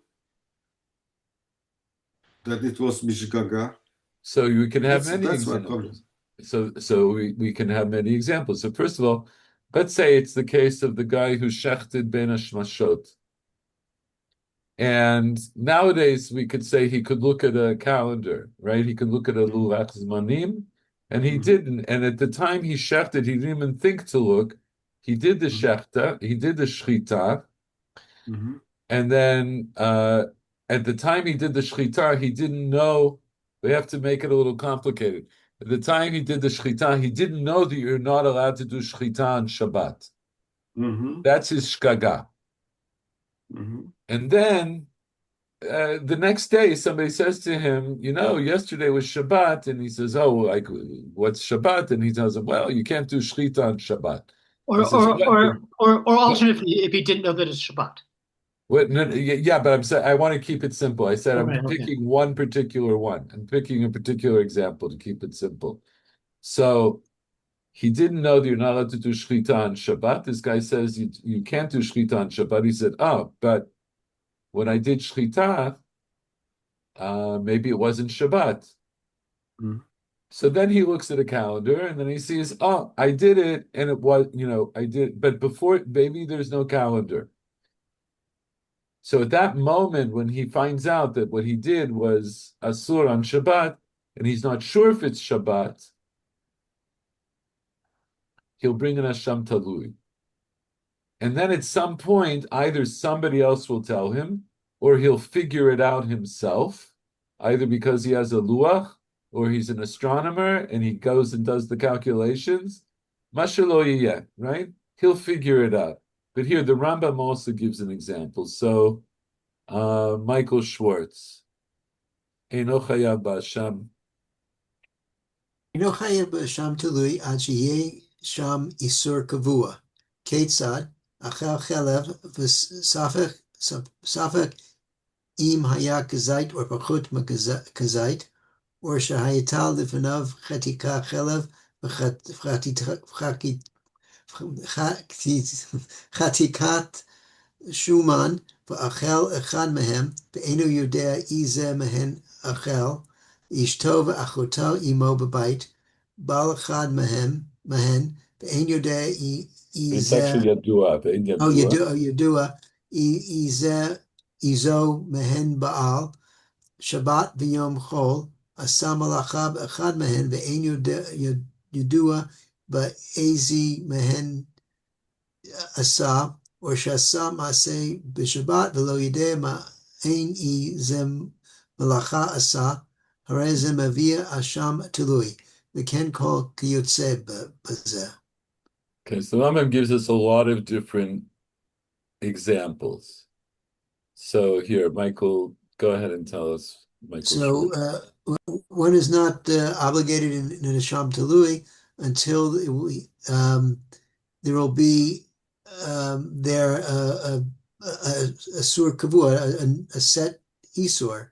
that it was bishgaga? So you can have many that's examples. So we can have many examples. So first of all, let's say it's the case of the guy who shechted ben hashmashot. And nowadays we could say he could look at a calendar, right? He could look at a lulach zmanim, and he didn't. And at the time he shechted, he didn't even think to look. He did the shechta, he did the shchita, and then at the time he did the shchita, he didn't know. We have to make it a little complicated. At the time he did the shchita, he didn't know that you're not allowed to do shchita on Shabbat. That's his shkaga. And then the next day, somebody says to him, yesterday was Shabbat, and he says, "Oh, like what's Shabbat?" And he tells him, "Well, you can't do shchita on Shabbat." Or alternatively, if he didn't know that it's Shabbat. Yeah, but I'm saying I want to keep it simple. I said I'm picking one particular one. I'm picking a particular example to keep it simple. So he didn't know that you're not allowed to do shchita on Shabbat. This guy says you can't do shchita on Shabbat. He said, "Oh, but when I did shchita, maybe it wasn't Shabbat." So then he looks at a calendar and then he sees, "Oh, I did it, and it was, I did, but before maybe there's no calendar." So at that moment, when he finds out that what he did was asur on Shabbat, and he's not sure if it's Shabbat, he'll bring an Asham Talui. And then at some point, either somebody else will tell him, or he'll figure it out himself, either because he has a luach, or he's an astronomer, and he goes and does the calculations. Mashalo yiyeh, right? He'll figure it out. But here, the Rambam also gives an example. So, Michael Schwartz, Eino chayav ba'asham. Eino chayav ba'asham talui ad sheyeh sham isur kavua. Ketzad achel chelev v'safek im haya kazait or pachut kazait or shahayatal lifanav chatika chelev חתיקת שומן ואכל אחד מהם ואינו יודע איזה מהן אכל, אשתו ואחותו עמו בבית, בעל אחד מהן ואין יודע איזה, ידוע איזו מהן בעל, שבת ויום חול, עשה מלאכה באחד מהן ואין ידוע באיזה מהן עשה, או שעשה מעשה בשבת ולא יודע מה אין איזה מלאכה עשה, הרי זה מביא אשם תלוי, וכן כל כיוצא בזה. Okay, so the Rambam gives us a lot of different examples. So here, Michael, go ahead and tell us. Michael. So one is not obligated in a Asham Talui until there will be there a sur kavua, a set isur,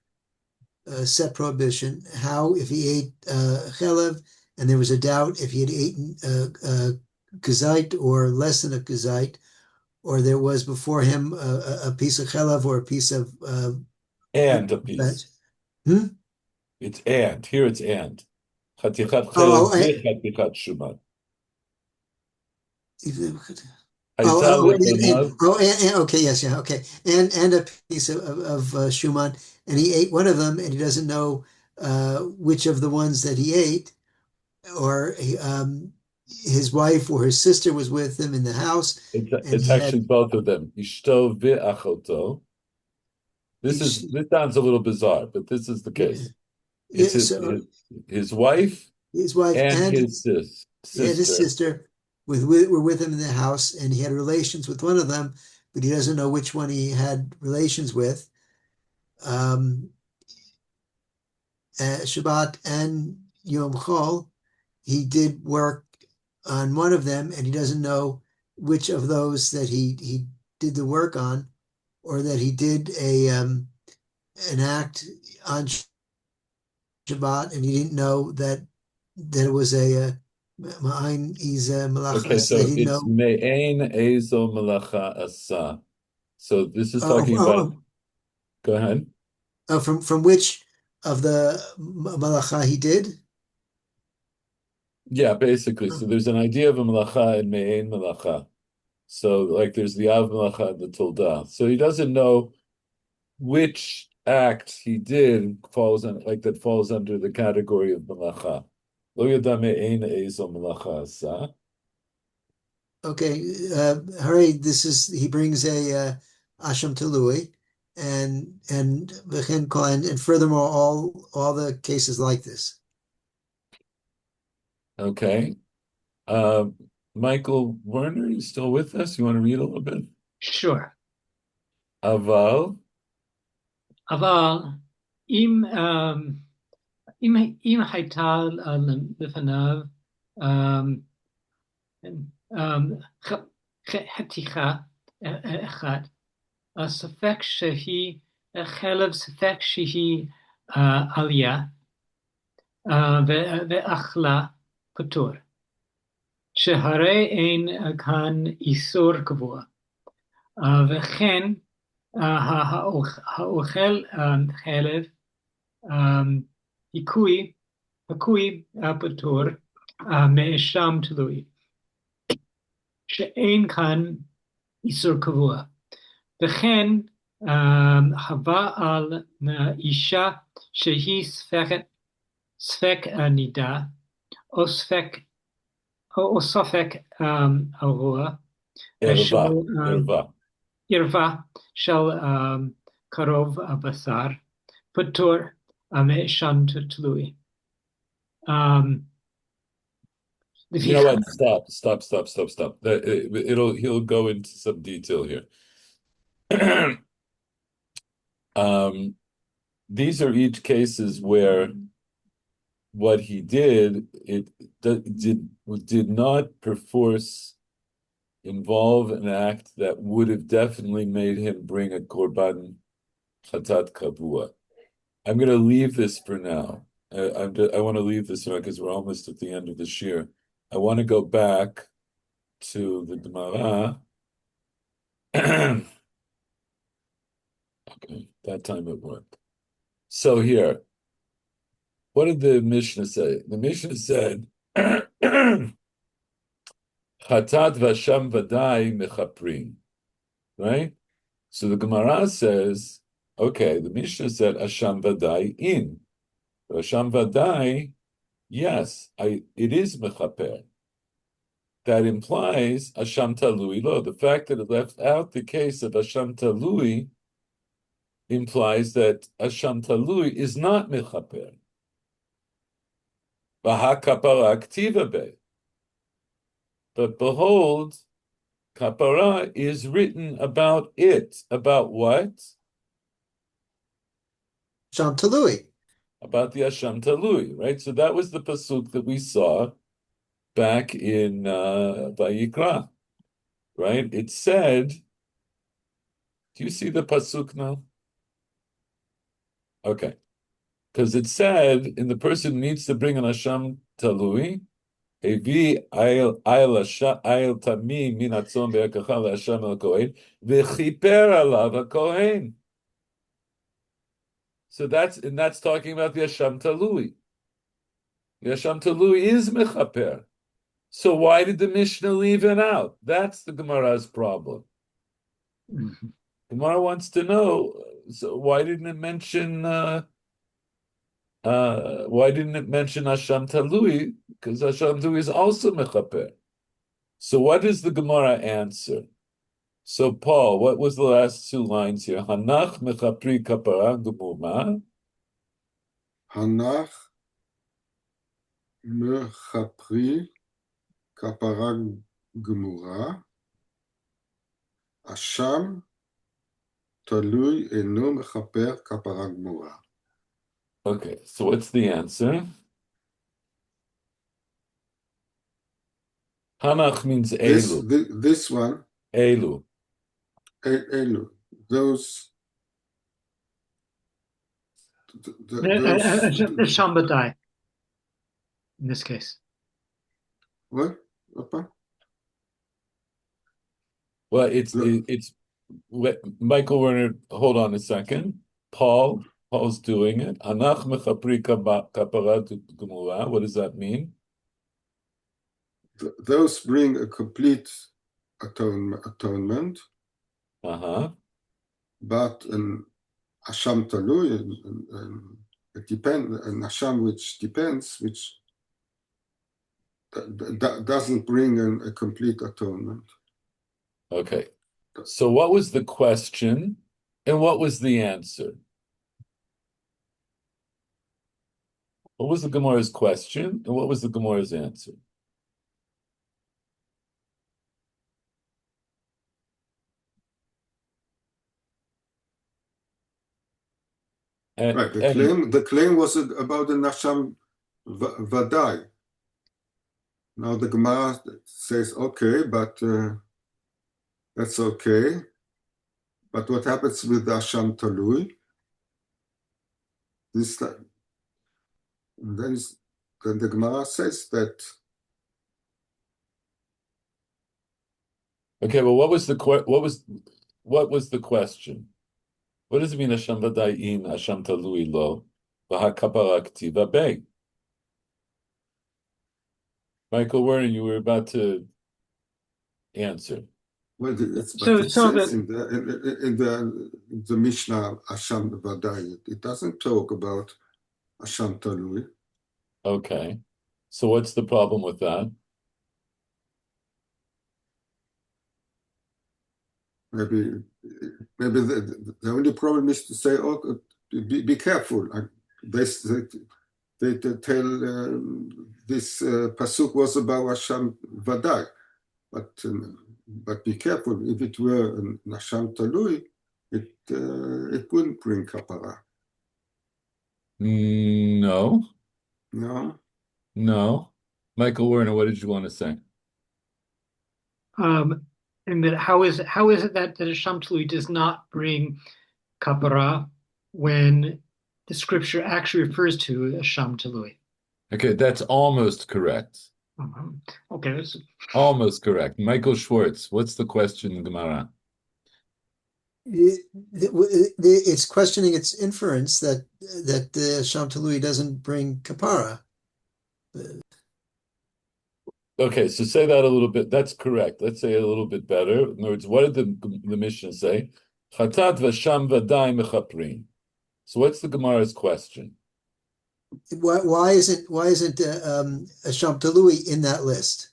a set prohibition. How if he ate chelev and there was a doubt if he had eaten kazait or less than a kazait, or there was before him a piece of chelev or a piece of and a piece. It's and. Here it's and. Chatichat chelev v'chatichat shuman. Okay, yes, yeah, okay, and a piece of shuman, and he ate one of them, and he doesn't know which of the ones that he ate, or his wife or his sister was with him in the house, and It's he actually had. both of them. Ishto v'achoto. This sounds a little bizarre, but this is the Yeah, case. It's yeah. So his wife his wife and and his his sister. sister were with him in the house, and he had relations with one of them, but he doesn't know which one he had relations with. Um, Shabbat and Yom Chol, he did work on one of them, and he doesn't know which of those that he did the work on, or that he did an act on Shabbat, and he didn't know that it was a ma'ayin iza Okay, malachas, that so he didn't it's know. me'ein ezo malacha asa. So this is Oh, talking about. oh, Go ahead. from which of the malacha he did. Yeah, basically. So there's an idea of a malacha and me'ein malacha. So like there's the av malacha and the tolda. So he doesn't know which act he did falls on like that falls under the category of malacha. Lo yada me'ein ezo malacha asa. Okay, Hari, this is he brings a Asham Talui, and V'chen Kol, and furthermore, all the cases like this. Okay. Uh, Michael Werner, you still with us? You want to read a little bit? Sure. Aval. אבל אם, אם הייתה לפניו חתיכה אחת, ספק שהיא חלב, ספק שהיא עלייה, ואכלה פטור, שהרי אין כאן איסור קבוע, וכן האוכל חלב hikui פטור מאשם תלוי, שאין כאן איסור קבוע, וכן הבא על אישה שהיא ספק נידה, או ספק אירוע, של Irva. ערווה של קרוב הבשר, פטור מאשם תלוי. You know what? Stop. He'll go into some detail here. These are each cases where what he did did not perforce involve an act that would have definitely made him bring a korban chatat kavua. I'm going to leave this for now. I want to leave this now because we're almost at the end of the shir. I want to go back to the Gemara. Okay, that time it worked. So here, what did the Mishnah say? The Mishnah said, Chatat v'asham vadai mechaprin, right? So the Gemara says, okay, the Mishnah said asham vadai in. Asham vadai, yes, it is mechaper. That implies asham talui lo. The fact that it left out the case of asham talui implies that asham talui is not mechaper. But behold, kapara is written about it. About what? Asham Talui. About the Asham Talui, right? So that was the pasuk that we saw back in Vayikra, right? It said, do you see the pasuk now? Okay. Because it said, in the person who needs to bring an Asham Talui, Evi ayel tamim min atzon be'akacha le'Hashem el kohen v'chiper alav kohen. So that's talking about the Asham Talui. The Asham Talui is mechaper. So why did the Mishnah leave it out? That's the Gemara's problem. Gemara wants to know. So why didn't it mention Why didn't it mention Asham Talui? Because Asham Talui is also mechaper. So what does the Gemara answer? So Paul, what was the last two lines here? Hanach mechapri kapara gemuma. Hanach mechapri kapara gemura. Asham talui eno mechaper kapara gemura. Okay, so what's the answer? Hanach means Elu. This one, Elu. Elu. Those Asham vadai in this case. what? Well, it's Michael Werner. Hold on a second. Paul's doing it. Hanach mechapri kapara gemura. What does that mean? Those bring a complete atonement. But an asham talui, it depends. An asham which depends, which doesn't bring a complete atonement. Okay. So what was the question, and what was the answer? What was the Gemara's question, and what was the Gemara's answer? Right. The claim was about the Nasham Vadai. Now the Gemara says, okay, but that's okay. But what happens with the Asham Talui? This time, then the Gemara says that. Okay, well, what was the question? What does it mean, Asham Vadai'in, Asham Talui Lo, V'hakapara K'tiva Bei? Michael Werner, you were about to answer. Well, it says in the Mishnah Asham Vadai. It doesn't talk about Asham Talui. Okay, so what's the problem with that? Maybe the only problem is to say, oh, be careful. They tell this pasuk was about Asham Vadai, but be careful. If it were an Asham Talui, it wouldn't bring kapara. No. Michael Werner, what did you want to say? And that how is it that Asham Talui does not bring kapara when the scripture actually refers to Asham Talui? Okay, that's almost correct. Okay, almost correct. Michael Schwartz, what's the question, Gemara? It's questioning its inference that the Asham Talui doesn't bring kapara. Okay, so say that a little bit. That's correct. Let's say it a little bit better. In other words, what did the Mishnah say? Chatat v'sham v'dai mechaprin. So what's the Gemara's question? Why isn't Asham Talui in that list?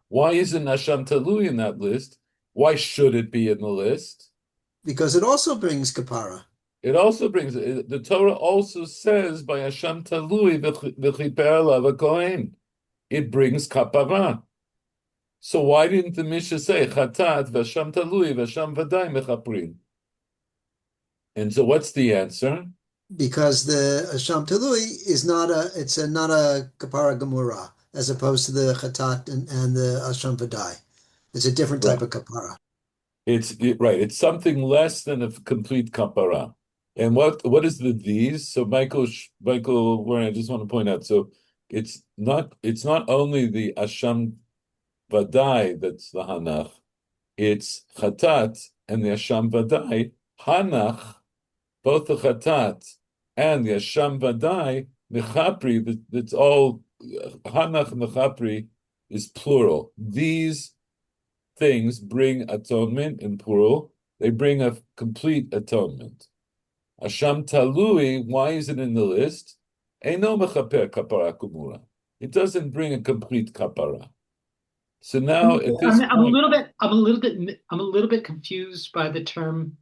Why isn't Asham Talui in that list? Why should it be in the list? Because it also brings kapara. It also brings the Torah also says by Asham Talui v'chiper alav hakohen. It brings kapara. So why didn't the Mishnah say chatat v'asham talui v'asham vadai mechaprin? And so what's the answer? Because the Asham Talui is not a kapara gemura as opposed to the chatat and the Asham Vadai. It's a different type of kapara. It's something less than a complete kapara. And what is the these? So Michael, Warren, I just want to point out. So it's not only the Asham Vadai that's the Hanach, it's Chatat and the Asham Vadai. Hanach, both the Chatat and the Asham Vadai, Mechapri, that's all, Hanach and Mechapri is plural. These things bring atonement in plural. They bring a complete atonement. Asham Talui, why is it in the list? Eino mechaper kapara kumura. It doesn't bring a complete kapara. So now at this I'm a point, I'm a little bit confused by the term.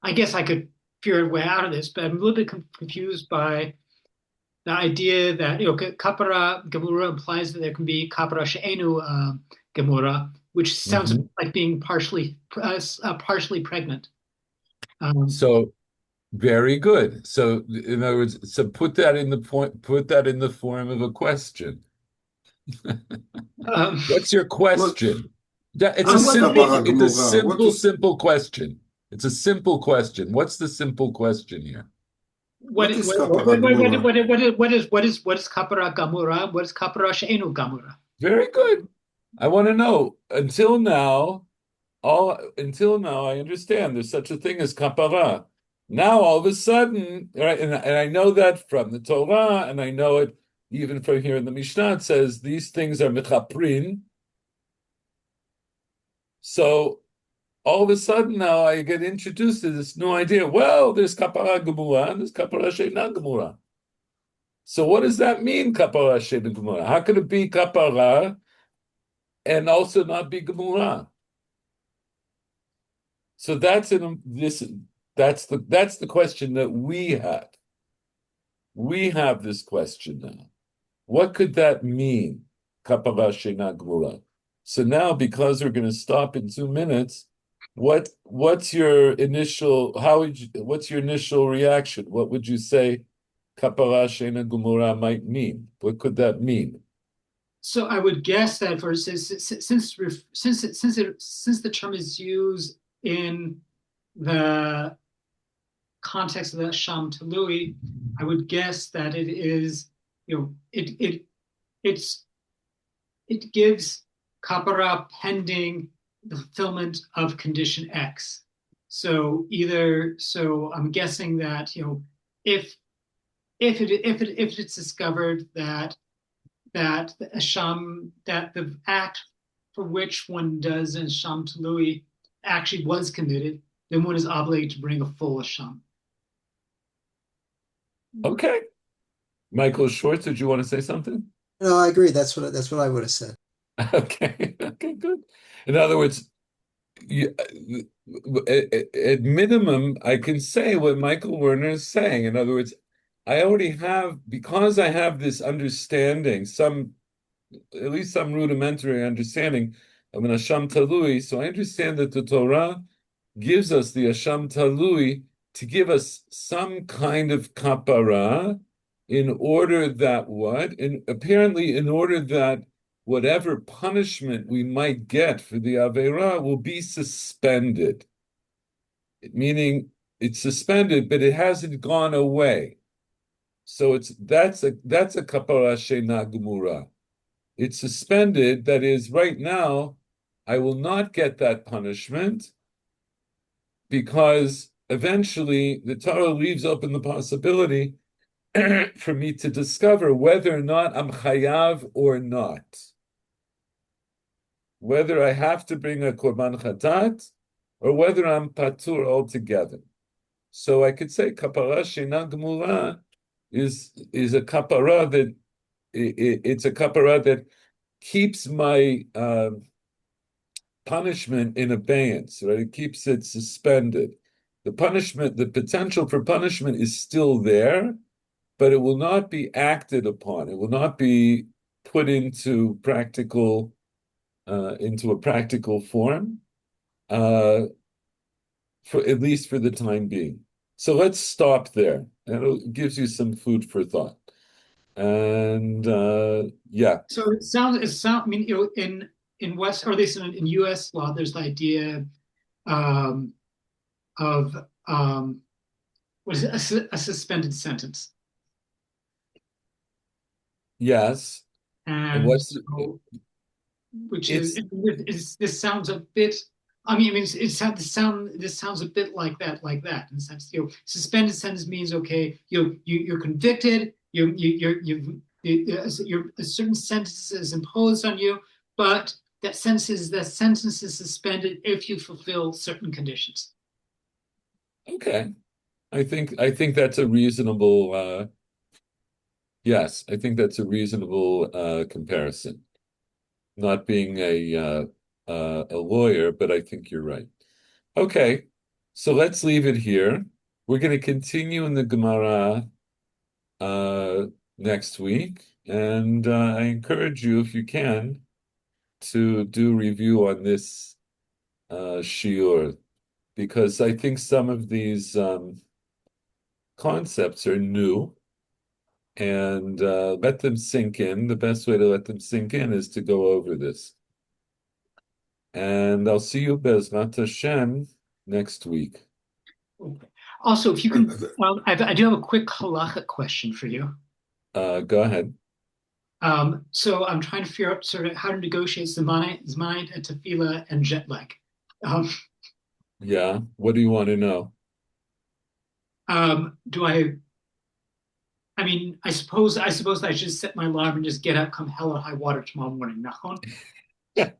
I guess I could figure a way out of this, but I'm a little bit confused by the idea that kapara gemura implies that there can be kapara she'enu gemura, which sounds mhm. like being partially pregnant. So very good. So in other words, so put that in the form of a question. Um, What's your What question? It's a what is well, simple, kapara it's a gemura? What simple, is simple question. It's a simple question. What's the simple question here? what kapara gemura? what is kapara gamura? What is kapara she'enu gamura? Very good. I want to know. Until now, I understand there's such a thing as kapara. Now, all of a sudden, right, and I know that from the Torah, and I know it even from here in the Mishnah, it says these things are mechaprin. So all of a sudden now I get introduced to this new idea. Well, there's kapara gemura and there's kapara she'na gemura. So what does that mean, kapara she'na gemura? How could it be kapara and also not be gemura? So that's the question that we have. We have this question now. What could that mean? Kapara she'na gemura. So now, because we're going to stop in 2 minutes, what's your initial what's your initial reaction? What would you say kapara she'na gemura might mean? What could that mean? So I would guess that since the term is used in the context of the Sham Talui, I would guess that it is, it's it gives kapara pending the fulfillment of condition X. So I'm guessing that if if it's discovered that the act for which one does in Sham Talui actually was committed, then one is obligated to bring a full Asham. Okay, Michael Schwartz, did you want to say something? No, I agree. That's what I would have said. Okay, okay, good. In other words, you, at minimum, I can say what Michael Werner is saying. In other words, I already have, because I have this understanding, at least some rudimentary understanding of an Asham Talui. So I understand that the Torah gives us the Asham Talui to give us some kind of kapara in order that apparently in order that whatever punishment we might get for the Aveira will be suspended. Meaning it's suspended, but it hasn't gone away. So that's a kapara she'na gemura. It's suspended. That is, right now, I will not get that punishment because eventually the Torah leaves open the possibility for me to discover whether or not I'm chayav or not. Whether I have to bring a korban chatat or whether I'm patur altogether. So I could say kapara she'na gemura is a kapara that it's a kapara that keeps my punishment in abeyance, right? It keeps it suspended. The potential for punishment is still there, but it will not be acted upon. It will not be put into a practical form, for at least for the time being. So let's stop there. And it gives you some food for thought. And yeah. So it sounds. I mean, in West, or at least in U.S. law, there's the idea um, of what is it, a suspended sentence, Yes. And and what's so, which it's is this sounds a bit. This sounds a bit like that, in the sense, suspended sentence means, okay, you're convicted, a certain sentence is imposed on you, but that sentence is suspended if you fulfill certain conditions. okay. I think that's a reasonable Yes, I think that's a reasonable comparison. Not being a lawyer, but I think you're right. Okay, so let's leave it here. We're going to continue in the Gemara uh, next week, and I encourage you, if you can, to do review on this shiur because I think some of these concepts are new and let them sink in. The best way to let them sink in is to go over this. And I'll see you, Bezrat Hashem, next week. Okay. Also, if you can, well, I do have a quick halacha question for you. Go ahead. So I'm trying to figure out sort of how to negotiate Zmanite and tefillah and jet lag. Um, Yeah, what do you want to know? do I mean, I suppose I should set my alarm and just get up come hell or high water tomorrow morning. No?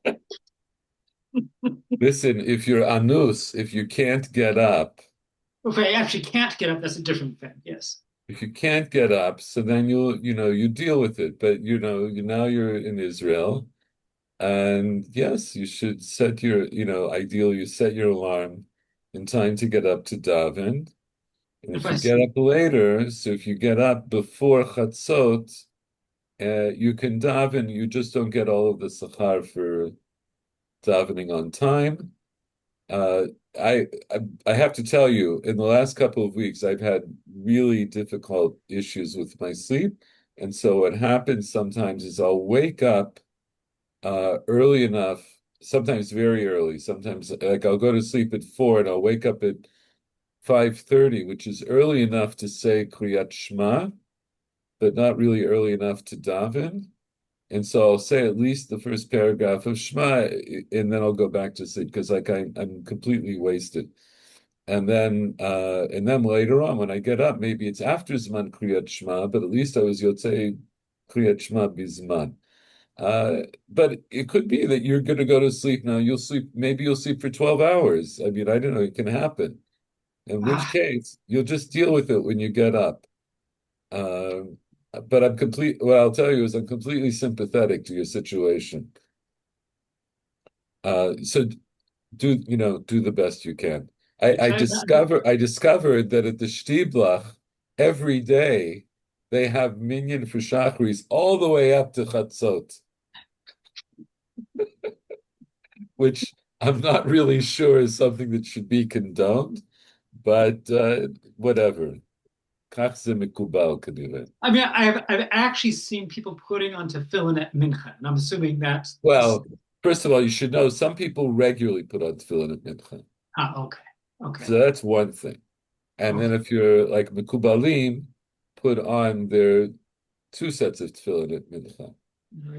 Listen, if you're anus, if you can't get up, If I actually can't get up, that's a different thing. Yes. if you can't get up, so then you deal with it. But now you're in Israel, and yes, you should set ideally you set your alarm in time to get up to daven. And If if I you get up later, so if you get up before chatzot, you can daven. You just don't get all of the sachar for davening on time. Uh, I have to tell you, in the last couple of weeks, I've had really difficult issues with my sleep, and so what happens sometimes is I'll wake up early enough, sometimes very early, sometimes like I'll go to sleep at 4 and I'll wake up at 5:30, which is early enough to say Kriyat Shema, but not really early enough to daven. And so I'll say at least the first paragraph of Shema, and then I'll go back to sleep because I'm completely wasted. And then later on when I get up, maybe it's after Zman Kriyat Shema, but at least I was Yotzei Kriyat Shema Bizman. But it could be that you're going to go to sleep now. Maybe you'll sleep for 12 hours. I mean, I don't know, it can happen. In which uh, case, you'll just deal with it when you get up. Um, but what I'll tell you is I'm completely sympathetic to your situation. So do the best you can. I try that. I discovered that at the Shtiblach, every day they have minyan for Shachris all the way up to Chatzot, which I'm not really sure is something that should be condoned, but whatever. Kach ze mikubal, כנראה. I mean, I've actually seen people putting on tefillin at mincha, and I'm assuming that's this. Well, first of all, you should know some people regularly put on tefillin at mincha. Okay, okay, So that's one thing. And then okay. if you're like Mekubalim, put on their two sets of tefillin at mincha.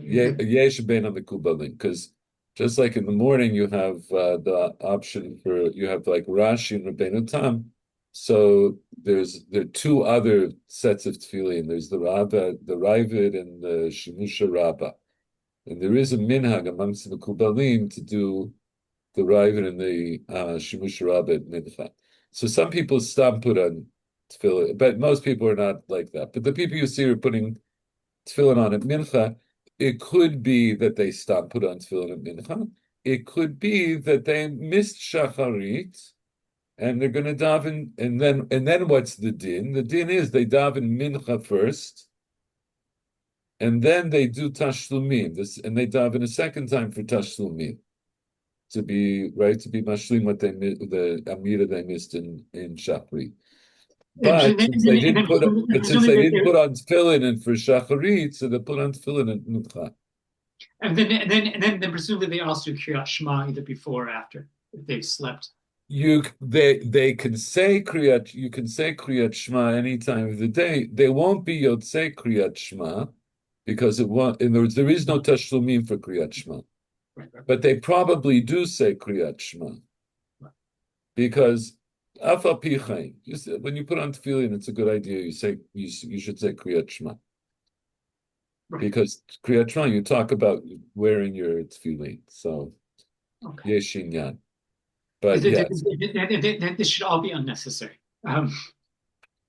Yesh ben Mekubalim, because just like in the morning you have the option you have like Rashi and Rabbeinu Tam. So there are two other sets of tefillin. There's the Ravid and the Shimusha Rabbah. And there is a minhag amongst the Mekubalim to do the Ravid and the Shimush Rabbah at mincha. So some people stop put on tefillin, but most people are not like that. But the people you see are putting tefillin on at mincha, it could be that they stop put on tefillin at mincha. It could be that they missed shacharit and they're going to daven, and then what's the din? The din is they daven mincha first, and then they do tashlumim. And they daven a second time for tashlumim to be mashlim what the amira they missed in Shachrit. And But then, since and they then, and didn't then put presumably, but since presumably they that didn't put on tefillin and for Shacharit, so they put on tefillin and mincha. and then presumably they also do Kriyat Shema either before or after if they've slept. They can say Kriyat Shema any time of the day. They won't be Yotzei Kriyat Shema because it won't. In other words, there is no tashlumim for Kriyat Shema, Right, right, but they probably do say Kriyat Shema right. because Afa Pichain. When you put on tefillin, it's a good idea. You should say Kriyat Shema Right. because Kriyat Shema you talk about wearing your tefillin. So Okay. Yeshinyan. But yes, This should all be unnecessary.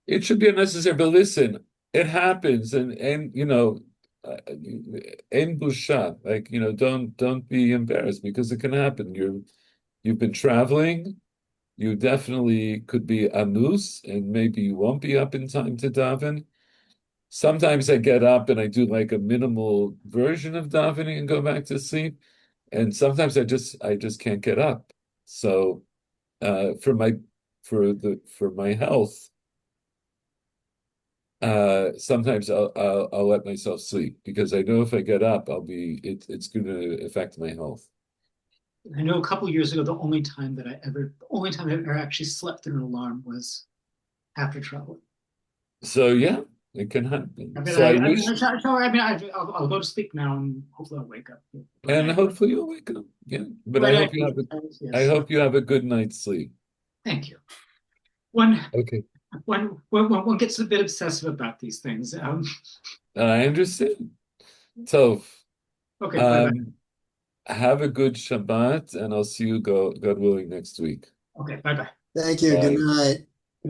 it should be unnecessary. But listen, it happens, and en busha, like don't be embarrassed because it can happen. You've been traveling. You definitely could be amus, and maybe you won't be up in time to daven. Sometimes I get up and I do like a minimal version of davening and go back to sleep. And sometimes I just can't get up. So for my health, sometimes I'll let myself sleep because I know if I get up, it's going to affect my health. I know a couple years ago, the only time I ever actually slept through an alarm was after traveling. So yeah, it can I happen. mean, So I I wish, mean, I'll go to sleep now and hopefully I'll wake up. But and hopefully you'll wake up. Yeah, but right I at hope you have a, I yes. hope you have a good night's sleep. Thank you. When Okay, when one gets a bit obsessive about these things. I understand. So, Okay, bye bye. um, have a good Shabbat, and I'll see you, God willing, next week. Okay, bye bye. Thank you. Good Bye. night.